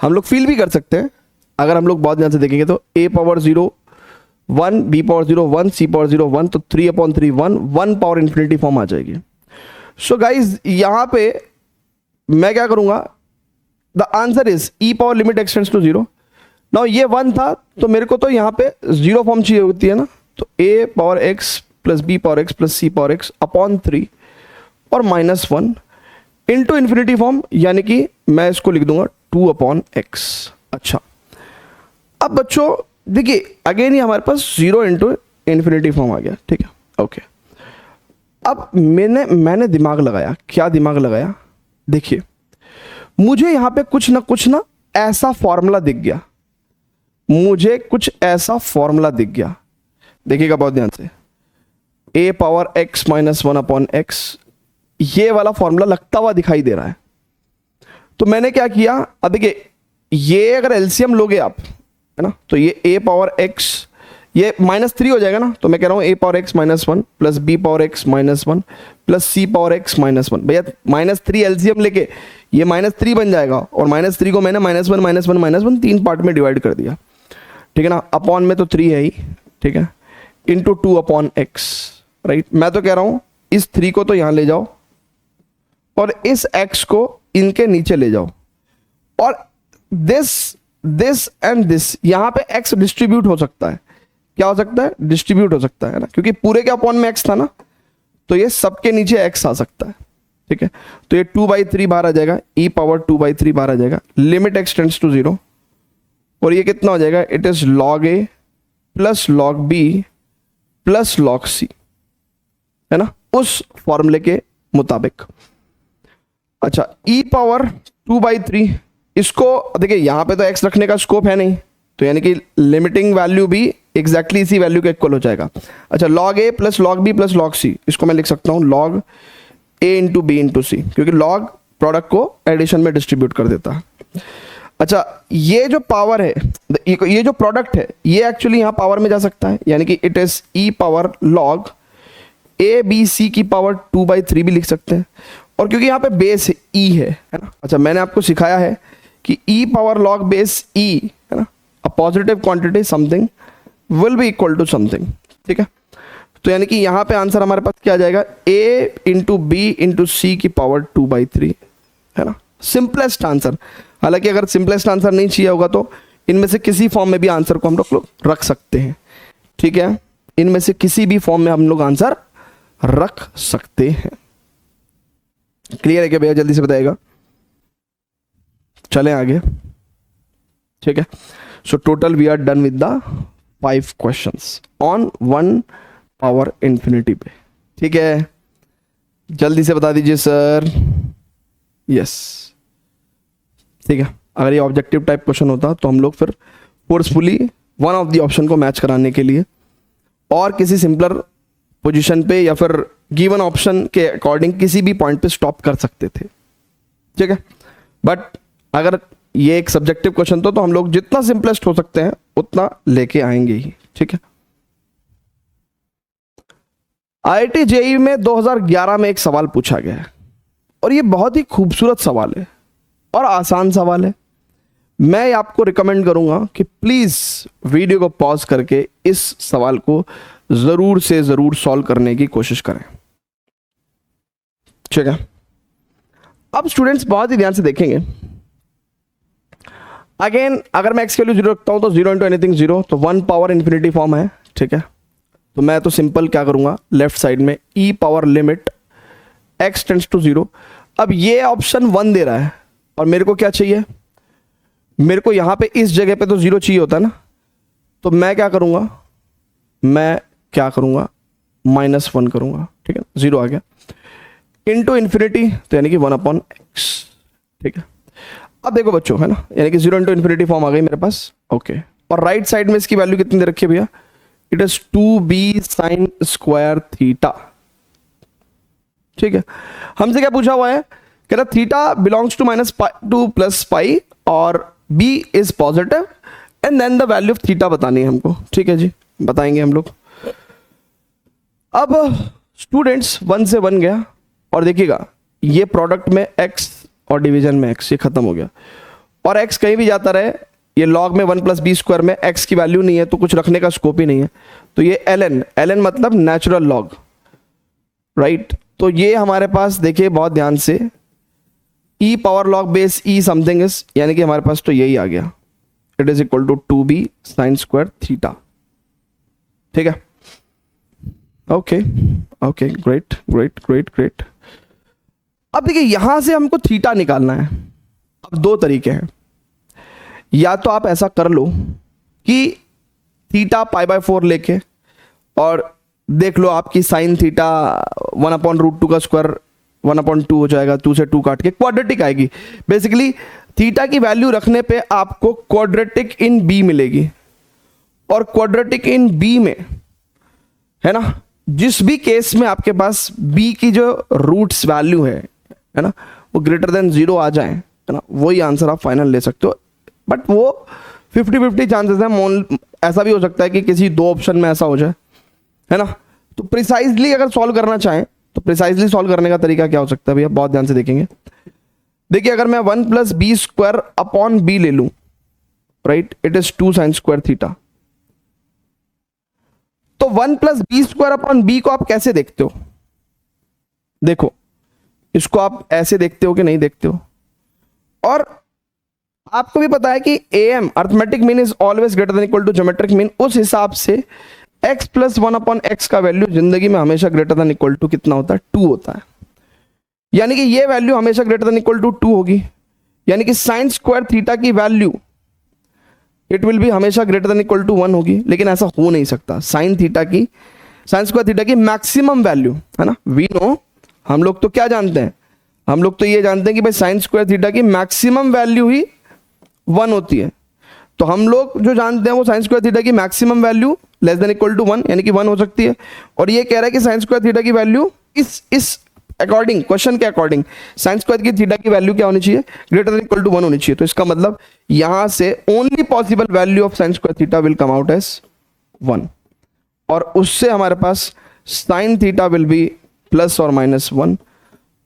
हम लोग फील भी कर सकते हैं अगर हम लोग बहुत ध्यान से देखेंगे तो a power 0 1, b power 0 1, c power 0 1, तो 3/3 1 पावर इन्फिनिटी फॉर्म आ जाएगी। सो गाइज यहां पे मैं क्या करूंगा, the answer is e power limit x tends to 0। Now ये 1 था तो मेरे को तो यहाँ पे 0 फॉर्म चाहिए होती है ना, तो a power x plus b power x plus c power x upon 3 और -1 इंटू इन्फिनिटी फॉर्म, यानी कि मैं इसको लिख दूंगा 2/x। अच्छा, अब बच्चों देखिए अगेन ही हमारे पास 0 इंटू इन्फिनिटी फॉर्म आ गया, ठीक है, ओके। अब मैंने दिमाग लगाया, क्या दिमाग लगाया, देखिए मुझे यहां पे कुछ ना ऐसा फॉर्मूला दिख गया, मुझे कुछ ऐसा फॉर्मूला दिख गया, देखिएगा बहुत ध्यान से, a power x minus 1 upon x, ये वाला फॉर्मूला लगता हुआ दिखाई दे रहा है। तो मैंने क्या किया, अब देखिए ये अगर एलसीएम लोगे आप, है ना, तो ये a पावर x ये -3 हो जाएगा ना, तो मैं कह रहा हूं a power x minus 1 plus b power x minus 1 plus c power x minus 1। भैया -3 एलसीएम लेके ये -3 बन जाएगा, और -3 को मैंने -1 3 पार्ट में डिवाइड कर दिया, ठीक है ना। अपॉन में तो 3 है ही, ठीक है, इंटू 2/x, राइट। मैं तो कह रहा हूं इस 3 को तो यहां ले जाओ और इस x को इनके नीचे ले जाओ, और दिस एंड दिस, यहां पे x डिस्ट्रीब्यूट हो सकता है, क्या हो सकता है, डिस्ट्रीब्यूट हो सकता है ना, क्योंकि पूरे के अपॉन में x था ना, तो ये सबके नीचे x आ सकता है, ठीक है। तो ये 2/3 बाहर आ जाएगा, e पावर 2/3 बाहर आ जाएगा, लिमिट x टेंड्स टू 0, और ये कितना हो जाएगा, it is log a plus log b plus log c, है ना, उस फॉर्मूले के मुताबिक। अच्छा, e पावर 2/3, इसको देखिए यहां पे तो x रखने का स्कोप है नहीं, तो यानी कि लिमिटिंग वैल्यू भी एग्जैक्टली इसी वैल्यू के इक्वल हो जाएगा। अच्छा, log a plus log b plus log c, इसको मैं लिख सकता हूं log a into b into c, क्योंकि log प्रोडक्ट को एडिशन में डिस्ट्रीब्यूट कर देता है। अच्छा, ये जो पावर है, ये जो प्रोडक्ट है, ये एक्चुअली यहां पावर में जा सकता है, यानी कि it is e power log a b c की पावर 2/3 भी लिख सकते हैं, और क्योंकि यहाँ पे बेस e है ना। अच्छा, मैंने आपको सिखाया है कि e power log base e, है ना, a positive quantity something will be equal to something, ठीक है। तो यानी कि यहाँ पे आंसर हमारे पास क्या आ जाएगा, a इंटू बी इंटू सी की पावर 2/3, है ना, सिंपलेस्ट आंसर। हालांकि अगर सिंपलेस्ट आंसर नहीं चाहिए होगा तो इनमें से किसी फॉर्म में भी आंसर को हम लोग रख सकते हैं, ठीक है, इनमें से किसी भी फॉर्म में हम लोग आंसर रख सकते हैं। क्लियर है क्या भैया, जल्दी से बताइएगा, चलें आगे, ठीक है। So total we are done with the 5 questions on 1 power infinity पे, ठीक है। जल्दी से बता दीजिए सर, यस, ठीक है। अगर ये ऑब्जेक्टिव टाइप क्वेश्चन होता तो हम लोग फिर forcefully one of the option को मैच कराने के लिए और किसी सिंपलर पोजीशन पे या फिर गिवन ऑप्शन के अकॉर्डिंग किसी भी पॉइंट पे स्टॉप कर सकते थे, ठीक है। बट अगर ये एक सब्जेक्टिव क्वेश्चन तो हम लोग जितना सिंपलेस्ट हो सकते हैं उतना लेके आएंगे ही, ठीक है। IIT JEE में 2011 में एक सवाल पूछा गया है और ये बहुत ही खूबसूरत सवाल है और आसान सवाल है। मैं आपको रिकमेंड करूंगा कि प्लीज वीडियो को पॉज करके इस सवाल को जरूर से जरूर सॉल्व करने की कोशिश करें, ठीक है। अब स्टूडेंट्स बहुत ही ध्यान से देखेंगे। अगेन अगर मैं x की वैल्यू 0 रखता हूं तो 0 इंटू एनीथिंग 0, तो 1 पावर इन्फिनिटी फॉर्म है, ठीक है। तो मैं तो सिंपल क्या करूंगा, लेफ्ट साइड में e power limit x tends to 0। अब ये ऑप्शन 1 दे रहा है और मेरे को क्या चाहिए, मेरे को यहां पे इस जगह पे तो 0 चाहिए होता है ना, तो मैं क्या करूंगा, -1 करूंगा, ठीक है। 0 आ गया इंटू इन्फिनिटी, तो यानी कि 1/x, ठीक है। अब देखो बच्चों, है ना, यानी कि 0 इंटू इन्फिनिटी फॉर्म आ गई मेरे पास, ओके। और राइट साइड में इसकी वैल्यू कितनी दे रखी है भैया, it is 2b sine square theta, ठीक है। हमसे क्या पूछा हुआ है, कह रहा theta belongs to -2 plus pi और b is positive and then the value of theta बतानी है हमको, ठीक है जी, बताएंगे हम लोग। अब स्टूडेंट्स 1 से 1 गया और देखिएगा ये प्रोडक्ट में x और डिवीजन में x, ये खत्म हो गया। और x कहीं भी जाता रहे, ये लॉग में 1 प्लस बी स्क्वायर में x की वैल्यू नहीं है तो कुछ रखने का स्कोप ही नहीं है, तो ये ln मतलब नेचुरल लॉग, राइट। तो ये हमारे पास देखिए बहुत ध्यान से e power log base e something is, यानी कि हमारे पास तो यही आ गया, it is equal to 2b sine square theta, ठीक है। Okay okay, great great great great. अब देखिए यहां से हमको थीटा निकालना है। अब 2 तरीके हैं, या तो आप ऐसा कर लो कि थीटा π/4 लेके और देख लो आपकी साइन थीटा 1/√2 का स्क्वायर 1/2 हो जाएगा, 2 से 2 काट के क्वाड्रेटिक आएगी। बेसिकली थीटा की वैल्यू रखने पे आपको क्वाड्रेटिक इन बी मिलेगी, और क्वाड्रेटिक इन बी में, है ना, जिस भी केस में आपके पास बी की जो रूट्स वैल्यू है ना, वो ग्रेटर देन 0 आ जाए, है ना, वही आंसर आप फाइनल ले सकते हो। बट वो 50-50 चांसेस है, ऐसा भी हो सकता है कि किसी 2 ऑप्शन में ऐसा हो जाए, है ना। तो प्रिसाइजली अगर सॉल्व करना चाहें तो प्रिसाइजली सॉल्व करने का तरीका क्या हो सकता है भैया, बहुत ध्यान से देखेंगे। देखिए अगर मैं 1 plus b square upon b ले लूं, right, it is 2 sine square theta. तो 1 plus b square upon b को आप कैसे देखते हो, देखो इसको आप ऐसे देखते हो कि नहीं देखते हो। और आपको भी पता है कि AM arithmetic mean is always greater than equal to geometric mean, उस हिसाब से x प्लस 1/x का वैल्यू जिंदगी में हमेशा ग्रेटर देन इक्वल टू कितना होता है, 2 होता है। यानी कि ये वैल्यू हमेशा ग्रेटर देन इक्वल टू 2 होगी, यानी कि साइन स्क्वायर थीटा की वैल्यू इट विल बी हमेशा ग्रेटर देन इक्वल टू 1 होगी। लेकिन ऐसा हो नहीं सकता, साइन स्क्वायर थीटा की मैक्सिमम वैल्यू, है ना, वी नो, हम लोग तो क्या जानते हैं, हम लोग तो ये जानते हैं कि भाई साइन स्क्वायर थीटा की मैक्सिमम वैल्यू ही 1 होती है। तो हम लोग जो जानते हैं वो साइन स्क्वायर थीटा की maximum value less than equal to 1 यानी कि 1 हो सकती है। और ये कह रहा है कि साइन स्क्वायर थीटा की वैल्यू इस अकॉर्डिंग, क्वेश्चन के अकॉर्डिंग साइन स्क्वायर की थीटा की वैल्यू क्या होनी चाहिए, ग्रेटर देन इक्वल टू 1 होनी चाहिए। तो इसका मतलब यहां से only possible value of sine square theta will come out as 1, और उससे हमारे पास sine theta will be plus और minus 1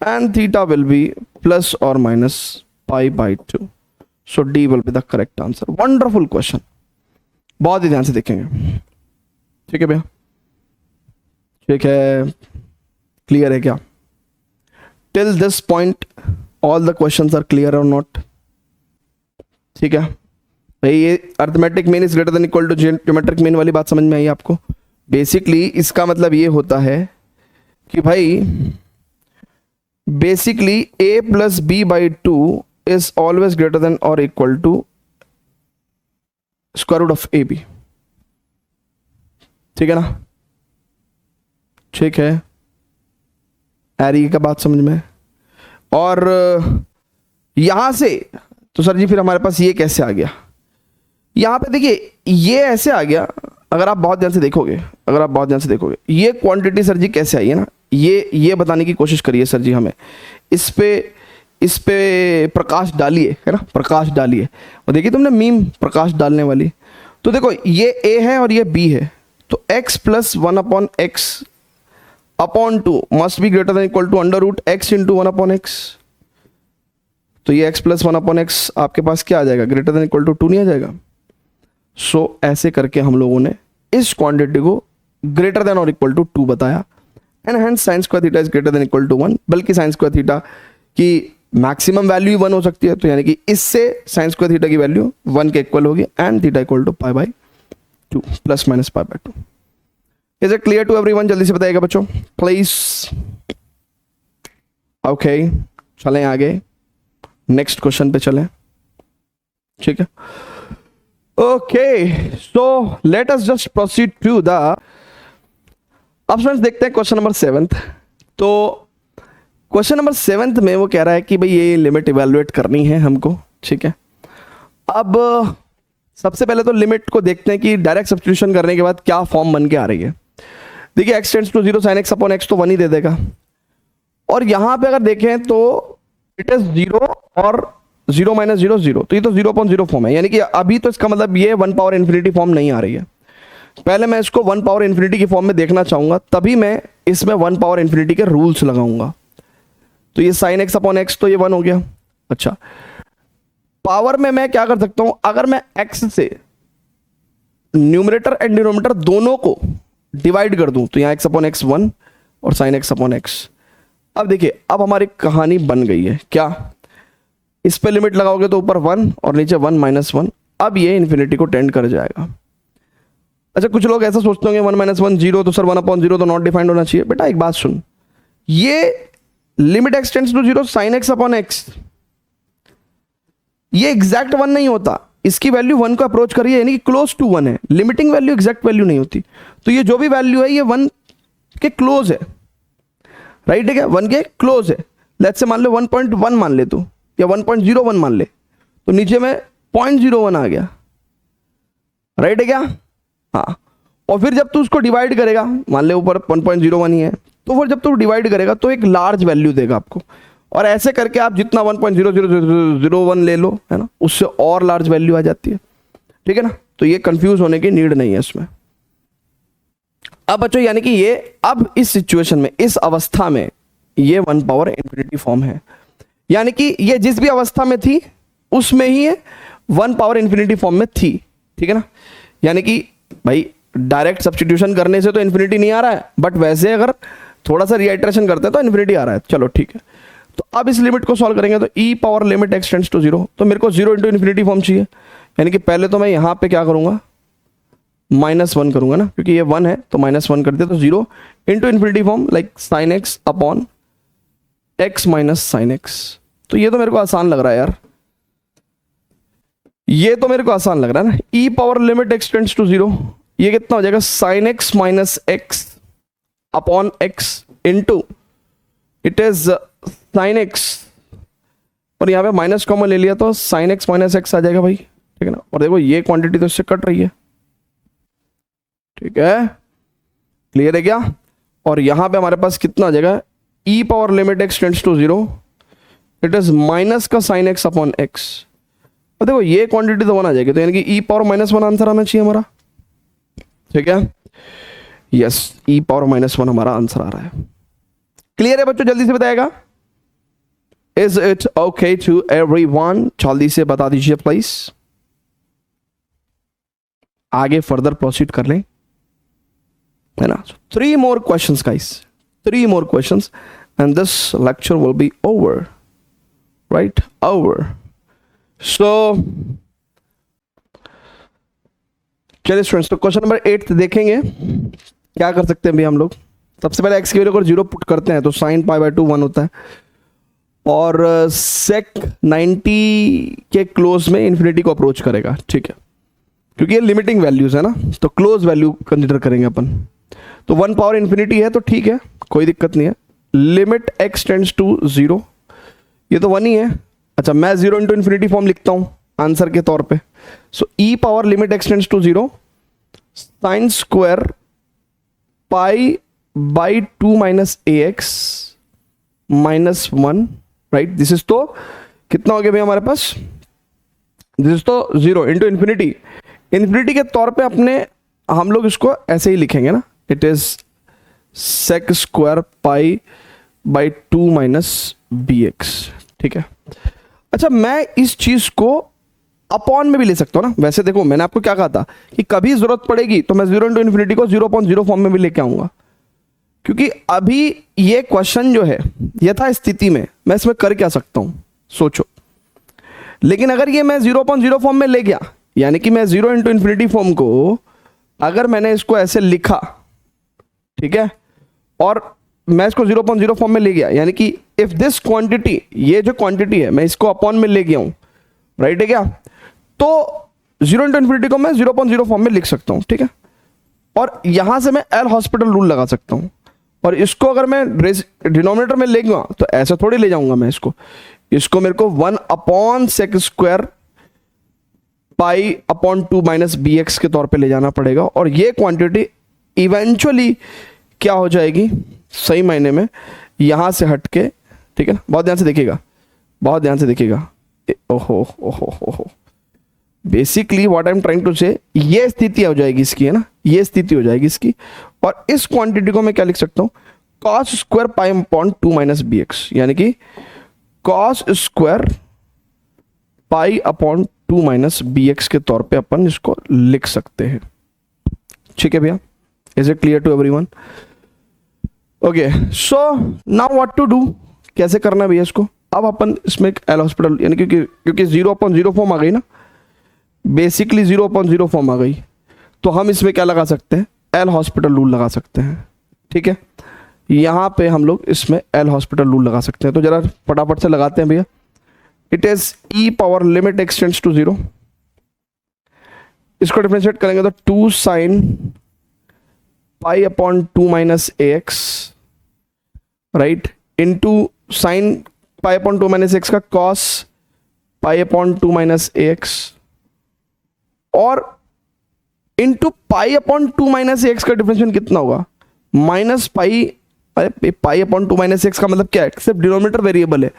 and theta will be plus और minus π/2। So D will be the correct answer. Wonderful question, बहुत ही ध्यान से देखेंगे, ठीक है भैया, ठीक है, क्लियर है क्या? Till this point all the questions are clear और नॉट? ठीक है भाई, ये arithmetic mean is greater than equal to geometric mean वाली बात समझ में आई आपको? बेसिकली इसका मतलब ये होता है कि भाई basically a plus b/2 is always greater than और equal to square root of ab, ठीक है ना? ठीक है, आ रही का बात समझ में? और यहां से तो सर जी फिर हमारे पास ये कैसे आ गया? यहां पे देखिए ये ऐसे आ गया, अगर आप बहुत ध्यान से देखोगे, ये क्वांटिटी सर जी कैसे आई है ना, ये बताने की कोशिश करिए सर जी, हमें इस पे प्रकाश डालिए, है ना, प्रकाश डालिए। और देखिए तुमने मीम प्रकाश डालने वाली, तो देखो ये a है और ये b है, तो x plus 1/x upon 2 must be greater than equal to under root x into 1/x। तो ये x प्लस 1/x आपके पास क्या आ जाएगा, ग्रेटर देन इक्वल टू 2 नहीं आ जाएगा। सो ऐसे करके हम लोगों ने इस क्वांटिटी को ग्रेटर देन और इक्वल टू 2 बताया, and hence sine square theta is greater than equal to 1, बल्कि साइन स्क्वायर थीटा की मैक्सिमम वैल्यू ही 1 हो सकती है, तो यानी कि इससे साइन स्क्वायर थीटा की वैल्यू 1 के इक्वल होगी, and theta equal to π/2 plus minus π/2। Is it clear to everyone? जल्दी से बताइएगा बच्चों प्लीज। ओके चलें आगे, नेक्स्ट क्वेश्चन पे चलें, ठीक है। Okay so let us just proceed to the, अब फ्रेंड्स देखते हैं क्वेश्चन नंबर 7। तो क्वेश्चन नंबर 7 में वो कह रहा है कि भाई ये लिमिट इवेलुएट करनी है हमको, ठीक है। अब सबसे पहले तो लिमिट को देखते हैं कि डायरेक्ट सब्स्टिट्यूशन करने के बाद क्या फॉर्म बन के आ रही है। देखिए x tends to 0 sin x/x तो 1 ही दे देगा, और यहां पे अगर देखें तो इट इज 0 और 0 - 0 0, तो ये तो 0/0 फॉर्म है, यानी कि अभी तो इसका मतलब ये 1 पावर इन्फिनिटी फॉर्म नहीं आ रही है। पहले मैं इसको 1 पावर इन्फिनिटी की फॉर्म में देखना चाहूंगा, तभी मैं इसमें 1 पावर इन्फिनिटी के रूल्स लगाऊंगा। तो ये sin x/x तो ये 1 हो गया। अच्छा, पावर में मैं क्या कर सकता हूं, अगर मैं x से न्यूमरेटर एंड डिनोमिनेटर दोनों को डिवाइड कर दूं तो यहां x/x 1 और sin x/x। अब देखिए, अब हमारी कहानी बन गई है क्या, इस पे लिमिट लगाओगे तो ऊपर 1 और नीचे 1 - 1, अब ये इन्फिनिटी को टेंड कर जाएगा। अच्छा, कुछ लोग ऐसा सोचते होंगे 1 - 1 0, तो सर 1/0 तो नॉट डिफाइंड होना चाहिए। बेटा एक बात सुन, ये limit x tends to 0 sin x/x ये एग्जैक्ट 1 नहीं होता, इसकी वैल्यू 1 को अप्रोच करिए, यानी कि क्लोज टू 1 है। लिमिटिंग वैल्यू एग्जैक्ट वैल्यू नहीं होती, तो ये जो भी वैल्यू है ये 1 के क्लोज है, राइट, ठीक है, 1 के क्लोज है। लेट्स से मान लो 1.1 मान ले तू, या 1.01 मान ले, तो नीचे में 0.01 आ गया, राइट है क्या? हाँ, और फिर जब तू उसको डिवाइड करेगा, मान ले ऊपर 1.01 ही है, तो फिर जब तू डिवाइड करेगा तो एक लार्ज वैल्यू देगा आपको, और ऐसे करके आप जितना 1.0001 ले लो, है ना, उससे और लार्ज वैल्यू आ जाती है, ठीक है ना। तो ये कंफ्यूज होने की नीड नहीं है इसमें। अब बच्चों यानी कि ये अब इस सिचुएशन में, इस अवस्था में ये 1 पावर इन्फिनिटी फॉर्म है, यानी कि ये जिस भी अवस्था में थी उसमें ही ये 1 पावर इन्फिनिटी फॉर्म में थी, ठीक है ना। यानी कि भाई डायरेक्ट सब्स्टिट्यूशन करने से तो इन्फिनिटी नहीं आ रहा है, बट वैसे अगर थोड़ा सा रिआइट्रेशन करते हैं तो इन्फिनिटी आ रहा है। चलो ठीक है, तो अब इस लिमिट को सॉल्व करेंगे तो e power limit x tends to 0, तो मेरे को 0 इंटू इन्फिनिटी फॉर्म चाहिए, यानी कि पहले तो मैं यहाँ पे क्या करूँगा, -1 करूँगा ना, क्योंकि ये 1 है तो -1 कर दिया, तो 0 into infinity form like sin x upon x minus sine x। तो ये तो मेरे को आसान लग रहा है यार, ये तो मेरे को आसान लग रहा है ना। e power limit x tends to 0, ये कितना हो जाएगा, sin x minus x upon x into it is sin x, और यहाँ पे माइनस कॉमन ले लिया तो sin x माइनस x आ जाएगा भाई, ठीक है ना। और देखो ये क्वांटिटी तो इससे कट रही है, ठीक है, क्लियर है क्या। और यहाँ पे हमारे पास कितना आ जाएगा, e power limit x tends to 0, it is minus का sin x अपॉन x। और देखो ये क्वांटिटी तो 1 आ जाएगी, तो यानी कि e पावर -1 आंसर आना चाहिए हमारा, ठीक है। यस, e पावर -1 हमारा आंसर आ रहा है। क्लियर है बच्चों, जल्दी से बताएगा। Is it okay to everyone? जल्दी से बता दीजिए प्लीज, आगे फर्दर प्रोसीड कर लें, है ना। 3 more questions guys, 3 more questions and this lecture will be over, right, over. So चलिए स्टूडेंट्स, तो क्वेश्चन नंबर 8 देखेंगे क्या कर सकते हैं भी हम लोग। सबसे पहले x की वैल्यू को 0 पुट करते हैं तो sin π/2 1 होता है, और sec 90 के क्लोज में इन्फिनिटी को अप्रोच करेगा, ठीक है, क्योंकि ये लिमिटिंग वैल्यूज है ना, तो क्लोज वैल्यू कंसिडर करेंगे अपन। तो 1 पावर इन्फिनिटी है तो ठीक है, कोई दिक्कत नहीं है। लिमिट x टेंड्स टू 0, ये तो 1 ही है। अच्छा, मैं 0 इंटू इन्फिनिटी फॉर्म लिखता हूं आंसर के तौर पे। So e power limit x tends to 0 sine square π/2 minus ax -1, right. This is तो कितना हो गया भाई हमारे पास, दिस इज तो 0 इंटू इन्फिनिटी। इन्फिनिटी के तौर पे अपने हम लोग इसको ऐसे ही लिखेंगे ना, it is sec square π/2 minus bx, ठीक है। अच्छा, मैं इस चीज को अपॉन में भी ले सकता हूँ ना। वैसे देखो, मैंने आपको क्या कहा था कि कभी जरूरत पड़ेगी तो मैं 0 × को 0.0 फॉर्म में भी लेके आऊंगा, क्योंकि अभी ये क्वेश्चन जो है यथा स्थिति में मैं इसमें कर क्या सकता हूं, सोचो। लेकिन अगर ये मैं 0.0 फॉर्म में ले गया, यानी कि मैं 0 × फॉर्म को अगर मैंने इसको ऐसे लिखा, ठीक है, और मैं इसको 0.0 फॉर्म में ले गया, यानी कि इफ दिस क्वांटिटी, ये जो क्वांटिटी है मैं इसको अपॉन में ले गया हूं, राइट है क्या, तो 0 × को मैं 0.0 फॉर्म में लिख सकता हूं, ठीक है। और यहां से मैं एल हॉस्पिटल रूल लगा सकता हूं, और इसको अगर मैं डिनोमिनेटर में ले गया तो ऐसे थोड़ी ले जाऊंगा मैं इसको मेरे को 1/sec² π/2 - bx के तौर पे ले जाना पड़ेगा, और ये क्वांटिटी इवेंचुअली क्या हो जाएगी, सही मायने में यहां से हटके, ठीक है ना, बहुत ध्यान से देखिएगा, बहुत ध्यान से देखिएगा। ओहो ओहो ओहो, basically what I am trying to say, ये स्थिति हो जाएगी इसकी, है ना, ये स्थिति हो जाएगी इसकी, और इस क्वांटिटी को मैं क्या लिख सकता हूं, cos² π/2 - bx, यानी कि cos² π/2 - bx के तौर पे अपन इसको लिख सकते हैं। ठीक है भैया, is it clear to everyone? Okay, so now what to do, कैसे करना है भैया इसको। अब अपन इसमें एल हॉस्पिटल, यानी क्योंकि 0/0 फॉर्म आ गई ना, बेसिकली 0/0 फॉर्म आ गई, तो हम इसमें क्या लगा सकते हैं, एल हॉस्पिटल रूल लगा सकते हैं। ठीक है, यहाँ पे हम लोग इसमें एल हॉस्पिटल रूल लगा सकते हैं, तो जरा फटाफट से लगाते हैं भैया। It is e power limit x tends to 0, इसको डिफरेंशिएट करेंगे तो 2 sin π/2 - ax, right, into sin π/2 - x का cos π/2 - ax, और इनटू π/2 - ax का डिफरेंशिएशन कितना होगा, -π/2 - x का मतलब क्या है, सिर्फ डिनोमिनेटर वेरिएबल है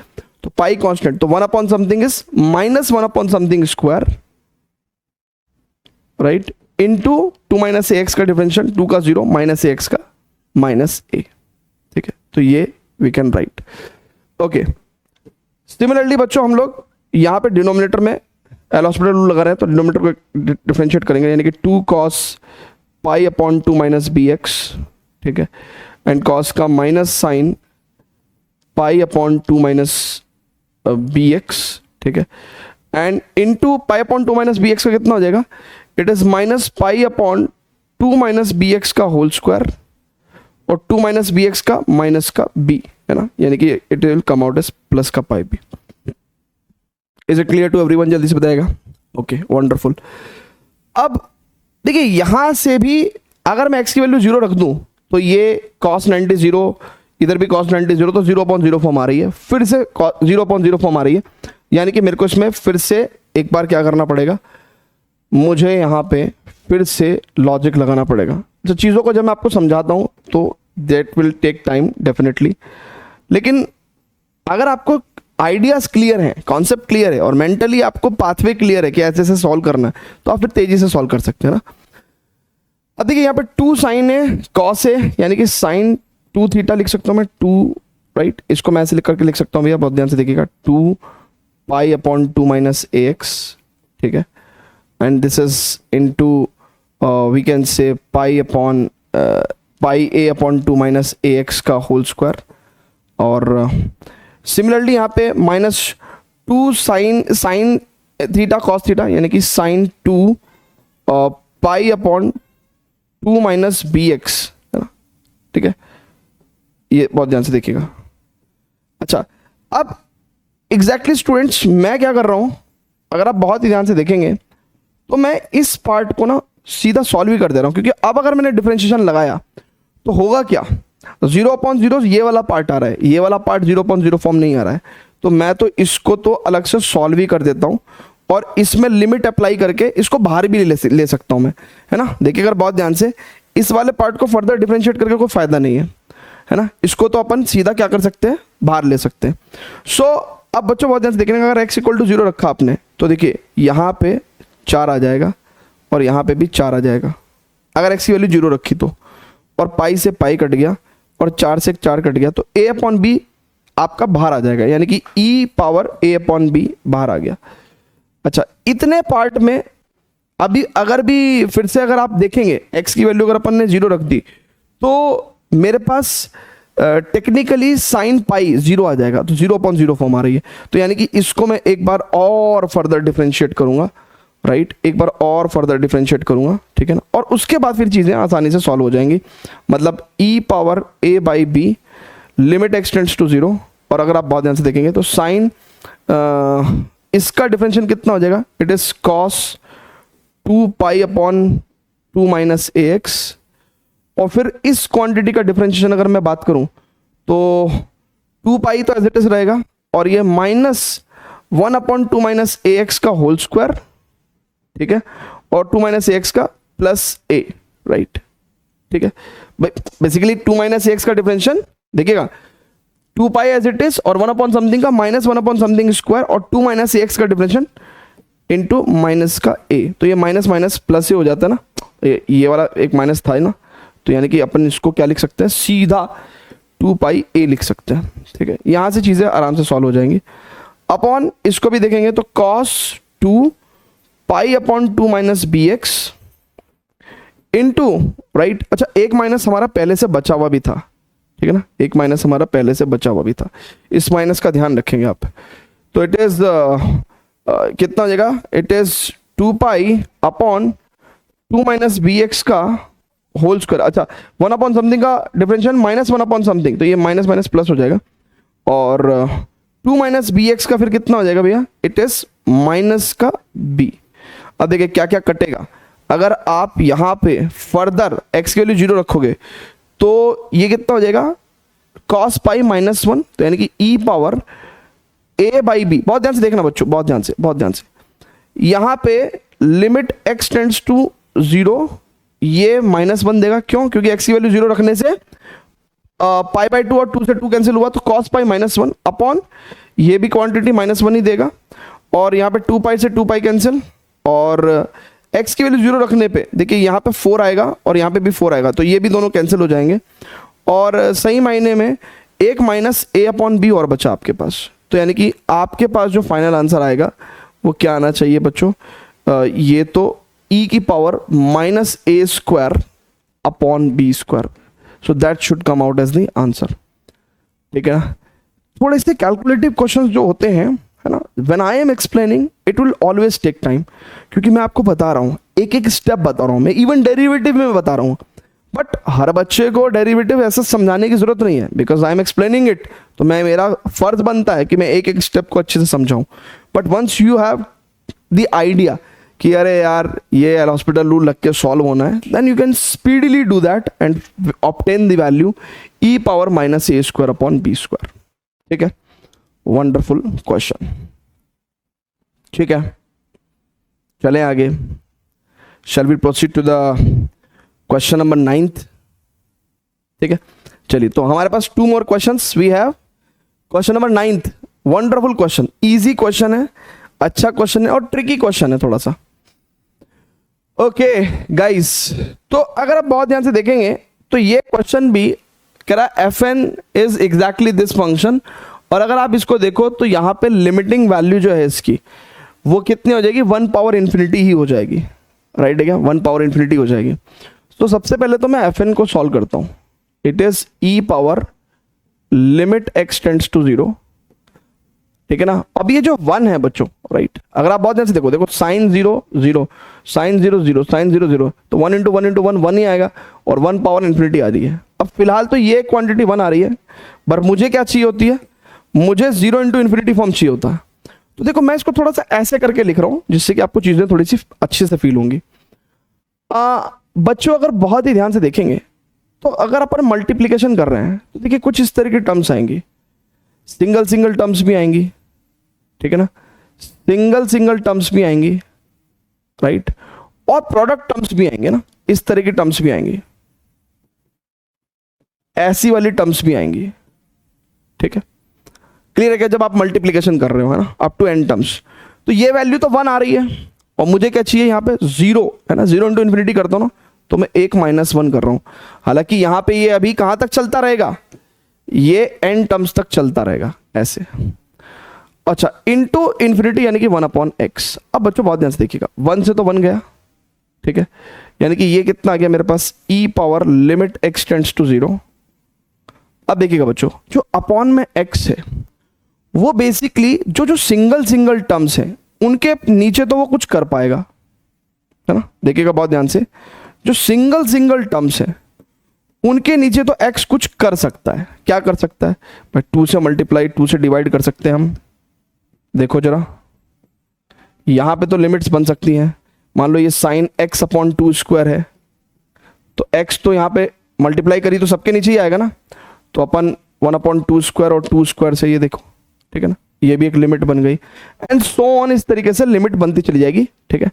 तो पाई कांस्टेंट, तो 1/something is -1/something square, right, into 2 - ax का डिफरेंशिएशन, 2 का 0 -ax का -a। ठीक है, तो ये we can write. Okay, similarly बच्चों हम लोग यहाँ पे डिनोमिनेटर में एल हॉस्पिटल रूल लगा रहे हैं, तो डिनोमिनेटर को डिफरेंशिएट करेंगे, यानी कि 2 cos π/2 - bx, ठीक है, एंड cos का माइनस साइन π/2 - bx, ठीक है, एंड इनटू π/2 - bx का कितना हो जाएगा, इट इज -π/2 - bx का होल स्क्वायर, और 2 - bx का माइनस का b, है ना, यानी कि it will come out as plus का πb। Is it clear to everyone? जल्दी से बताएगा। Okay, wonderful. अब देखिए, यहां से भी अगर मैं x की वैल्यू 0 रख दूं तो ये cos 90 0, इधर भी cos 90 0, तो 0/0 फॉर्म आ रही है, फिर से 0/0 फॉर्म आ रही है, यानी कि मेरे को इसमें फिर से एक बार क्या करना पड़ेगा, मुझे यहाँ पे फिर से लॉजिक लगाना पड़ेगा। तो चीज़ों को जब मैं आपको समझाता हूँ तो that will take time definitely, लेकिन अगर आपको आइडियाज क्लियर हैं, कॉन्सेप्ट क्लियर है, और मेंटली आपको पाथवे क्लियर है कि ऐसे ऐसे सॉल्व करना है, तो आप फिर तेजी से सॉल्व कर सकते हैं ना। अब देखिए, यहाँ पे 2 sin है, cos है, यानी कि sin 2 थीटा लिख सकता हूँ मैं, 2, राइट, इसको मैं ऐसे लिख करके लिख सकता हूँ भैया, बहुत ध्यान से देखिएगा, 2 π/2 - ax, ठीक है, and this is into we can say π/2 - ax का होल स्क्वायर, और सिमिलरली यहाँ पे -2 sin थीटा cos थीटा, यानी कि sin 2 π/2 - bx, है ना, ठीक है, ये बहुत ध्यान से देखिएगा। अच्छा, अब एग्जैक्टली स्टूडेंट्स मैं क्या कर रहा हूं, अगर आप बहुत ही ध्यान से देखेंगे तो मैं इस पार्ट को ना सीधा सॉल्व ही कर दे रहा हूं, क्योंकि अब अगर मैंने डिफरेंशिएशन लगाया तो होगा क्या, 0/0 ये वाला पार्ट आ रहा है, ये वाला पार्ट 0/0 फॉर्म नहीं आ रहा है, तो मैं तो इसको तो अलग से सॉल्व ही कर देता हूं, और इसमें लिमिट अप्लाई करके इसको बाहर भी ले सकता हूं मैं, है ना। देखिए, अगर बहुत ध्यान से, इस वाले पार्ट को फर्दर डिफरेंशिएट करके कोई फायदा नहीं है ना, इसको तो अपन सीधा क्या कर सकते हैं, बाहर ले सकते हैं। सो अब बच्चों बहुत ध्यान से देखने का, अगर x = 0 रखा आपने तो देखिए यहाँ पे 4 आ जाएगा, और यहाँ पे भी 4 आ जाएगा, अगर x की वैल्यू 0 रखी तो, और पाई से पाई कट गया, और 4 से 4 कट गया, तो a/b आपका बाहर आ जाएगा, यानी कि ई पावर ए अपॉन बी बाहर आ गया। अच्छा, इतने पार्ट में अभी अगर भी फिर से अगर आप देखेंगे x की वैल्यू अगर अपन ने 0 रख दी तो मेरे पास टेक्निकली साइन पाई 0 आ जाएगा, तो 0/0 फॉर्म आ रही है। तो यानी कि इसको मैं एक बार और फर्दर डिफरेंशिएट करूंगा, राइट, एक बार और फर्दर डिफरेंशिएट करूंगा, ठीक है ना, और उसके बाद फिर चीज़ें आसानी से सॉल्व हो जाएंगी। मतलब e power a by b limit x tends to 0, और अगर आप बहुत ध्यान से देखेंगे तो साइन इसका डिफरेंशियल कितना हो जाएगा, it is cos 2 pi upon 2 minus A x. और फिर इस क्वांटिटी का डिफरेंशिएशन अगर मैं बात करूं तो 2 पाई तो एज इट इज रहेगा, और ये -1 अपॉन 2 माइनस ए एक्स का होल स्क्वायर, ठीक है, और 2 माइनस ए एक्स का प्लस ए, राइट, ठीक है। बेसिकली 2 माइनस ए एक्स का डिफरेंशियल देखिएगा 2 पाई एज इट इज और 1 अपॉन समथिंग का -1 अपॉन समथिंग स्क्वायर और 2 माइनस ए एक्स का डिफरेंशियल इंटू माइनस का ए। तो ये माइनस माइनस प्लस से हो जाता है ना, ये वाला एक माइनस था ना, तो यानी कि अपन इसको क्या लिख सकते हैं, सीधा 2 पाई ए लिख सकते हैं, ठीक है। यहां से चीजें आराम से सॉल्व हो जाएंगी। अपॉन इसको भी देखेंगे तो cos 2 pi upon 2 minus b x into, right, अच्छा एक माइनस हमारा पहले से बचा हुआ भी था, ठीक है ना, एक माइनस हमारा पहले से बचा हुआ भी था, इस माइनस का ध्यान रखेंगे आप। तो इट इज कितना हो जाएगा, it is 2 pi upon 2 minus b x का होल स्क्वायर। अच्छा, 1 अपॉन समथिंग का डिफरेंशियल -1 अपॉन समथिंग, तो ये माइनस माइनस प्लस हो जाएगा, और 2 माइनस बी एक्स का फिर कितना हो जाएगा भैया, इट इज माइनस का बी। अब देखिए क्या क्या कटेगा, अगर आप यहाँ पे फर्दर x की वैल्यू 0 रखोगे तो ये कितना हो जाएगा, cos पाई -1, तो यानी कि e power a by b. बहुत ध्यान से देखना बच्चों, बहुत ध्यान से, बहुत ध्यान से। यहाँ पे लिमिट x टेंड्स टू 0, ये -1 देगा, क्यों, क्योंकि x की वैल्यू 0 रखने से π/2 और 2 से 2 कैंसिल हुआ, तो cos पाई -1 अपॉन ये भी क्वांटिटी -1 ही देगा, और यहाँ पे 2 पाई से 2 पाई कैंसिल, और x की वैल्यू 0 रखने पे देखिए यहाँ पे 4 आएगा और यहाँ पे भी 4 आएगा, तो ये भी दोनों कैंसिल हो जाएंगे, और सही मायने में एक माइनस a अपॉन बी और बचा आपके पास। तो यानी कि आपके पास जो फाइनल आंसर आएगा वो क्या आना चाहिए बच्चों, ये तो e की power -a² upon b², so that should come out as the answer, ठीक है ना। थोड़े से कैलकुलेटिव क्वेश्चंस जो होते हैं, है ना, when I am explaining it will always take time, क्योंकि मैं आपको बता रहा हूँ, एक एक स्टेप बता रहा हूँ, मैं इवन डेरिवेटिव में बता रहा हूँ, बट हर बच्चे को डेरिवेटिव ऐसा समझाने की जरूरत नहीं है, because I am explaining it, तो मेरा फर्ज बनता है कि मैं एक एक स्टेप को अच्छे से समझाऊं। But once you have the idea कि अरे यार ये एल हॉस्पिटल रूल लग के सॉल्व होना है, then you can speedly do that and obtain the value e power -a² upon b², ठीक है। वंडरफुल क्वेश्चन, ठीक है, चलें आगे। Shall we proceed to the question number 9th, ठीक है। चलिए, तो हमारे पास 2 more questions we have. Question number 9th, wonderful question, easy question है, अच्छा क्वेश्चन है और ट्रिकी क्वेश्चन है थोड़ा सा। ओके गाइस, तो अगर आप बहुत ध्यान से देखेंगे तो ये क्वेश्चन भी कह रहा है fn is exactly this function, और अगर आप इसको देखो तो यहाँ पे लिमिटिंग वैल्यू जो है इसकी वो कितनी हो जाएगी, 1 पावर इन्फिनिटी ही हो जाएगी, राइट है क्या, 1 पावर इन्फिनिटी हो जाएगी। तो सबसे पहले तो मैं fn को सॉल्व करता हूँ, it is e power limit x tends to 0, ठीक है ना। अब ये जो 1 है बच्चों, राइट, अगर आप बहुत ध्यान से देखो साइन 0 0 साइन 0 0 साइन 0 0, तो 1 इंटू 1 इंटू 1 1 ही आएगा, और 1 पावर इन्फिनिटी आ रही है। अब फिलहाल तो ये क्वांटिटी 1 आ रही है, पर मुझे क्या चाहिए होती है, मुझे 0 इंटू इन्फिनिटी फॉर्म चाहिए होता है। तो देखो मैं इसको थोड़ा सा ऐसे करके लिख रहा हूँ जिससे कि आपको चीजें थोड़ी सी अच्छे से फील होंगी। बच्चों अगर बहुत ही ध्यान से देखेंगे तो अगर अपन मल्टीप्लीकेशन कर रहे हैं तो देखिए कुछ इस तरह की टर्म्स आएंगी, सिंगल सिंगल टर्म्स भी आएंगी, ठीक है ना, सिंगल सिंगल टर्म्स भी आएंगी, राइट, और प्रोडक्ट टर्म्स भी आएंगे ना, इस तरह की टर्म्स भी आएंगी, ऐसी वाली टर्म्स भी आएंगी, ठीक है। क्लियर है क्या, जब आप मल्टीप्लीकेशन कर रहे हो, है ना, अप टू n टर्म्स, तो ये वैल्यू तो 1 आ रही है और मुझे क्या चाहिए यहाँ पे 0, है ना, 0 इंटू इन्फिनिटी करता हूँ ना, तो मैं 1 - 1 कर रहा हूँ। हालांकि यहाँ पे ये अभी कहाँ तक चलता रहेगा, ये n टर्म्स तक चलता रहेगा ऐसे। अच्छा, इनटू इन्फिनिटी यानी कि 1/x। अब बच्चों बहुत ध्यान से देखिएगा, 1 से तो 1 गया, ठीक है, यानी कि ये कितना आ गया मेरे पास e power limit x tends to 0। अब देखिएगा बच्चों, जो अपॉन में x है वो बेसिकली जो सिंगल टर्म्स हैं उनके नीचे तो वो कुछ कर पाएगा, है ना। देखिएगा बहुत ध्यान से, जो सिंगल टर्म्स हैं उनके नीचे तो x कुछ कर सकता है। क्या कर सकता है भाई? 2 से मल्टीप्लाई, 2 से डिवाइड कर सकते हैं हम। देखो जरा, यहां पे तो लिमिट्स बन सकती हैं। मान लो ये साइन x अपॉन 2 स्क्वायर है, तो x तो यहाँ पे मल्टीप्लाई करी तो सबके नीचे ही आएगा ना, तो अपन 1/2 स्क्वायर और 2 स्क्वायर से ये देखो, ठीक है ना, ये भी एक लिमिट बन गई, एंड सो ऑन। इस तरीके से लिमिट बनती चली जाएगी, ठीक है।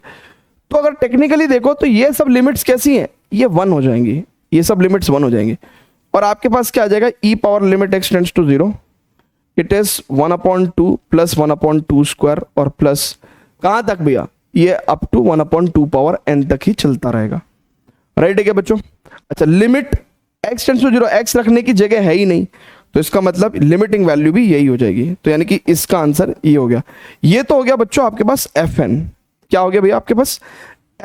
तो अगर टेक्निकली देखो तो ये सब लिमिट्स कैसी हैं, ये 1 हो जाएंगी, ये सब लिमिट्स 1 हो जाएंगी, और आपके पास क्या आ जाएगा, e power limit x tends to 0, it is 1/2 plus 1/2 square और प्लस कहां तक भैया, ये अप टू 1/2 पावर n तक ही चलता रहेगा, राइट है क्या बच्चों। अच्छा, limit x tends to 0, x रखने की जगह है ही नहीं, तो इसका मतलब लिमिटिंग वैल्यू भी यही हो जाएगी, तो यानी कि इसका आंसर ये हो गया। ये तो हो गया बच्चों आपके पास fn। क्या हो गया भैया आपके पास,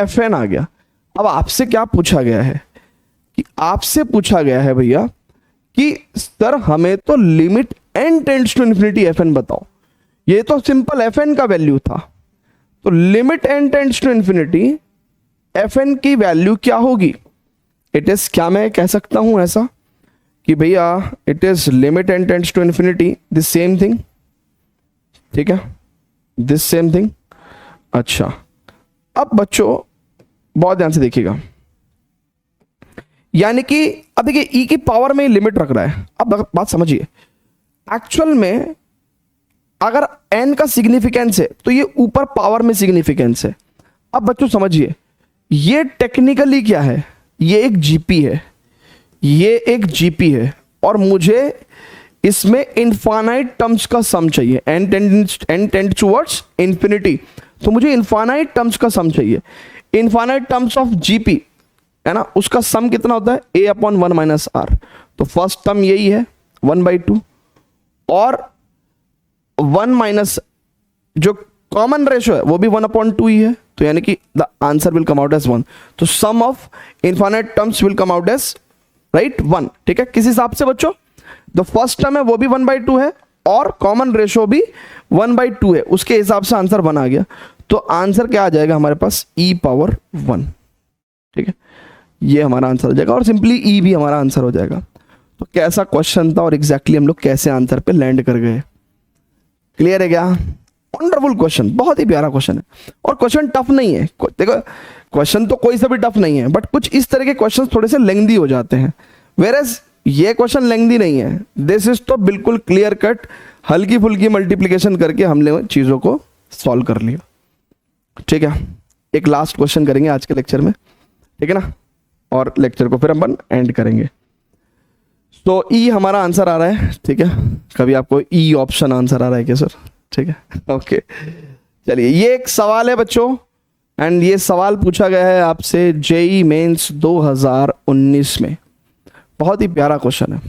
fn आ गया। अब आपसे क्या पूछा गया है कि आपसे पूछा गया है भैया कि सर हमें तो limit n tends to infinity fn बताओ। ये तो सिंपल fn का वैल्यू था, तो limit n tends to infinity fn की वैल्यू क्या होगी। इट इज, क्या मैं कह सकता हूं ऐसा कि भैया it is limit n tends to infinity this same thing, ठीक है, दिस सेम थिंग। अच्छा, अब बच्चों बहुत ध्यान से देखिएगा, यानी कि अब देखिए e की पावर में लिमिट रख रहा है। अब बात समझिए, एक्चुअल में अगर n का सिग्निफिकेंस है तो ये ऊपर पावर में सिग्निफिकेंस है। अब बच्चों समझिए, ये टेक्निकली क्या है, ये एक जीपी है, ये एक जीपी है, और मुझे इसमें इनफाइनाइट टर्म्स का सम चाहिए, n टेंड्स टुवर्ड्स इंफिनिटी, तो मुझे इनफाइनाइट टर्म्स का सम चाहिए। इनफाइनाइट टर्म्स ऑफ जीपी है ना, उसका सम कितना होता है, a/1 - r। तो फर्स्ट टर्म यही है 1/2, और 1 माइनस जो कॉमन रेशो है वो भी 1/2 ही है, तो यानी कि the answer will come out as 1। तो sum of infinite terms will come out as right 1, ठीक है। किस हिसाब से बच्चों, द फर्स्ट टर्म है वो भी 1/2 है और कॉमन रेशो भी 1/2 है, उसके हिसाब से आंसर 1 आ गया। तो आंसर क्या आ जाएगा हमारे पास, e पावर 1, ठीक है, ये हमारा आंसर हो जाएगा, और सिंपली e भी हमारा आंसर हो जाएगा। तो कैसा क्वेश्चन था और एग्जैक्टली हम लोग कैसे आंसर पे लैंड कर गए, क्लियर है क्या। वंडरफुल क्वेश्चन, बहुत ही प्यारा क्वेश्चन है, और क्वेश्चन टफ नहीं है। देखो क्वेश्चन तो कोई सा भी टफ नहीं है, बट कुछ इस तरह के क्वेश्चन थोड़े से लेंथी हो जाते हैं, वेरएज ये क्वेश्चन लेंथी नहीं है। दिस इज तो बिल्कुल क्लियर कट, हल्की फुल्की मल्टीप्लीकेशन करके हमने चीजों को सॉल्व कर लिया, ठीक है। एक लास्ट क्वेश्चन करेंगे आज के लेक्चर में, ठीक है ना, और लेक्चर को फिर हम एंड करेंगे। तो ई हमारा आंसर आ रहा है, ठीक है। कभी आपको ई ऑप्शन आंसर आ रहा है क्या सर, ठीक है, ओके। चलिए, ये एक सवाल है बच्चों, एंड ये सवाल पूछा गया है आपसे जेई मेंस 2019 में। बहुत ही प्यारा क्वेश्चन है,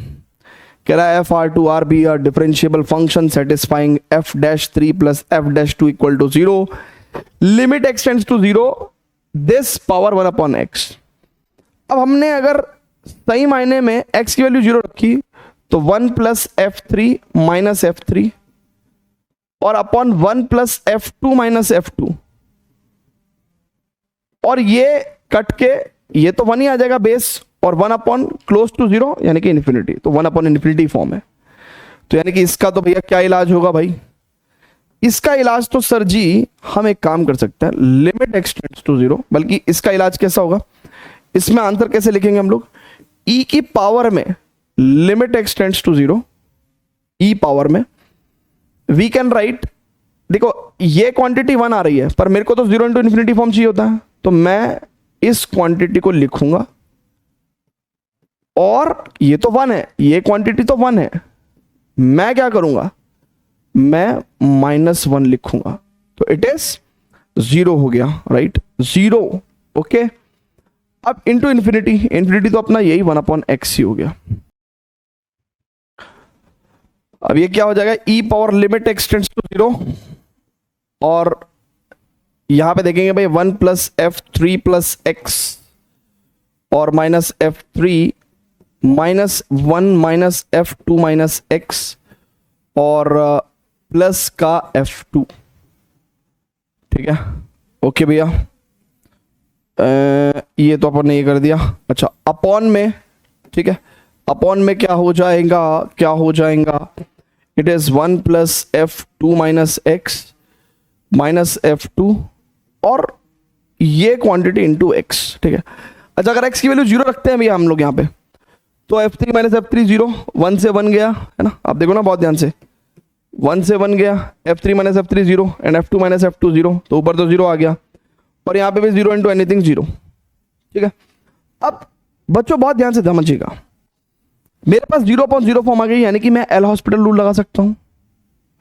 कह रहा है FR2R be a differentiable function satisfying f-3 plus f-2 equal to 0, limit x tends to 0, this power 1/x। अब हमने अगर सही मायने में x की वैल्यू 0 रखी तो 1 प्लस f3 माइनस f3 और upon 1 plus f2 minus f2, और ये कट के ये तो 1 ही आ जाएगा बेस, और 1 अपॉन क्लोज टू 0 यानी कि इन्फिनिटी, तो 1/∞ फॉर्म है। तो यानी कि इसका तो भैया क्या इलाज होगा भाई, इसका इलाज तो सर जी हम एक काम कर सकते हैं, लिमिट x टेंड्स टू 0, बल्कि इसका इलाज कैसा होगा, इसमें आंसर कैसे लिखेंगे हम लोग, e की पावर में limit x tends to 0, e power में वी कैन राइट, देखो ये क्वांटिटी 1 आ रही है पर मेरे को तो 0 × ∞ फॉर्म चाहिए होता है, तो मैं इस क्वांटिटी को लिखूंगा, और ये तो 1 है, ये क्वांटिटी तो 1 है, मैं क्या करूंगा, मैं -1 लिखूंगा, तो इट इज 0 हो गया, राइट, 0, ओके। अब इनटू इन्फिनिटी, इन्फिनिटी तो अपना यही 1/x ही हो गया। अब ये क्या हो जाएगा, e power limit x tends to 0, और यहां पे देखेंगे भाई 1 प्लस f3 प्लस x और minus f3 minus 1 minus f2 minus x और प्लस का f2। ठीक है, ओके भैया, ये तो अपन ने ये कर दिया। अच्छा, अपॉन में, ठीक है, अपॉन में क्या हो जाएगा, it is 1 plus f2 minus x minus f2 और ये क्वांटिटी इंटू x। ठीक है, अच्छा अगर x की वैल्यू 0 रखते हैं भैया हम लोग यहाँ पे, तो f3 माइनस f3 0, 1 से 1 गया है ना, आप देखो ना बहुत ध्यान से, 1 से 1 गया, f3 minus f3 0 and f2 minus f2 0, तो ऊपर तो 0 आ गया और यहाँ पे भी 0 इंटू एनीथिंग 0। ठीक है, अब बच्चों बहुत ध्यान से समझिएगा, मेरे पास 0.0 फॉर्म आ गई, यानी कि मैं एल हॉस्पिटल रूल लगा सकता हूँ,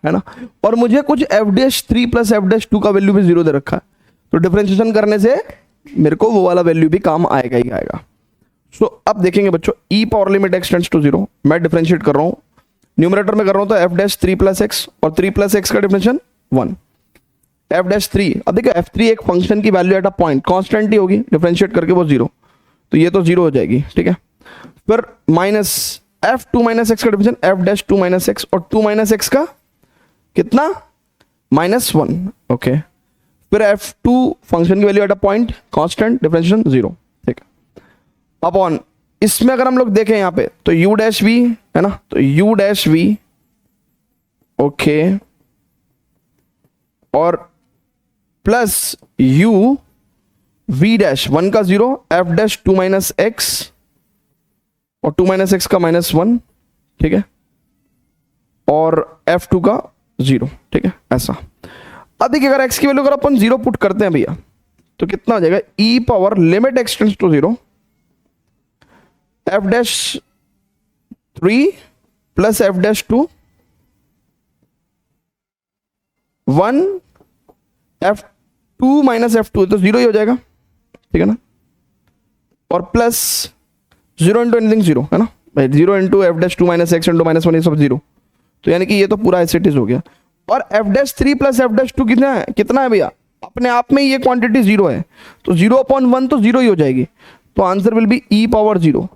है ना, और मुझे कुछ f'3 प्लस f'2 का वैल्यू भी 0 दे रखा है, तो डिफरेंशिएशन करने से मेरे को वो वाला वैल्यू भी काम आएगा ही आएगा। सो अब देखेंगे बच्चों, ई पावर लिमिट एक्सटेंड्स टू 0, मैं डिफरेंशिएट कर रहा हूँ, न्यूमरेटर में कर रहा हूँ तो f'3 प्लस x और 3 प्लस x का डिफरेंशिएशन 1, f'3, अब देखिए f3 एक फंक्शन की value at a point constant ही होगी, डिफरेंशिएट करके वो 0, तो ये तो 0 हो जाएगी। ठीक है, फिर माइनस f2 माइनस x का डिफरेंशिएशन f'2 माइनस x और 2 माइनस x का कितना, -1। ओके, फिर f2 फंक्शन की value at a point constant, differentiation 0। ठीक है, अपॉन इसमें अगर हम लोग देखें यहाँ पे तो u डैश v है ना, तो u डैश v, ओके, और प्लस u v डैश 1 का 0, f'2 माइनस x और 2 माइनस x का -1। ठीक है, और f2 का 0। ठीक है, ऐसा। अब देखिए अगर x की वैल्यू अगर अपन 0 पुट करते हैं भैया तो कितना हो जाएगा, e power limit x tends to 0 f'3 plus f'2 1 f2 minus f2, तो 0 ही हो जाएगा। ठीक है ना, और प्लस 0 इंटू एनीथिंग 0 है ना, 0 into f'2 minus x into -1 ये सब 0, तो यानी कि ये तो पूरा एज इट इज हो गया। और f'3 प्लस f'2 कितना है भैया, अपने आप में ये क्वांटिटी 0 है, तो 0/1 तो 0 ही हो जाएगी, तो answer will be e power 0,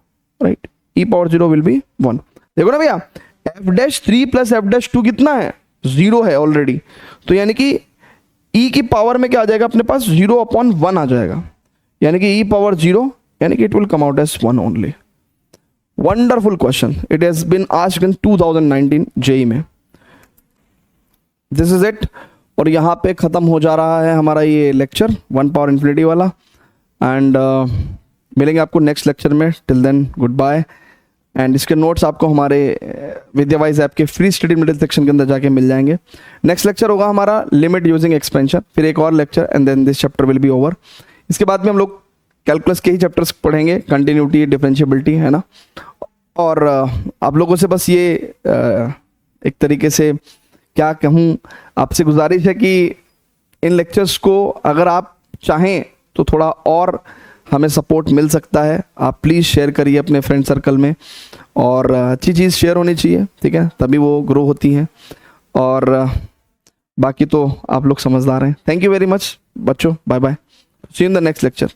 राइट, ई पावर 0 विल बी 1। देखो ना भैया, f'3 प्लस f'2 कितना है, 0 है ऑलरेडी, तो यानी कि ई की पावर में क्या आ जाएगा अपने पास, 0/1 आ जाएगा, यानी कि ई पावर 0, यानी कि it will come out as 1 only. Wonderful question, it has been asked in 2019 JEE में। दिस इज इट, और यहाँ पे ख़त्म हो जा रहा है हमारा ये लेक्चर 1 पावर इन्फिनिटी वाला, एंड मिलेंगे आपको नेक्स्ट लेक्चर में। Till then good bye, and इसके नोट्स आपको हमारे विद्यावाइज ऐप के फ्री स्टडी मटेरियल सेक्शन के अंदर जाके मिल जाएंगे। नेक्स्ट लेक्चर होगा हमारा लिमिट यूजिंग एक्सपेंशन, फिर एक और lecture, and then this chapter will be over. इसके बाद में हम लोग कैलकुलस के ही चैप्टर्स पढ़ेंगे, कंटिन्यूटी, डिफरेंशिएबिलिटी, है ना। और आप लोगों से बस ये एक तरीके से क्या कहूँ, आपसे गुजारिश है कि इन लेक्चर्स को अगर आप चाहें तो थोड़ा और हमें सपोर्ट मिल सकता है, आप प्लीज़ शेयर करिए अपने फ्रेंड सर्कल में, और अच्छी चीज़ शेयर होनी चाहिए, ठीक है, तभी वो ग्रो होती हैं, और बाकी तो आप लोग समझदार हैं। थैंक यू वेरी मच बच्चों, bye bye, see you in the next lecture.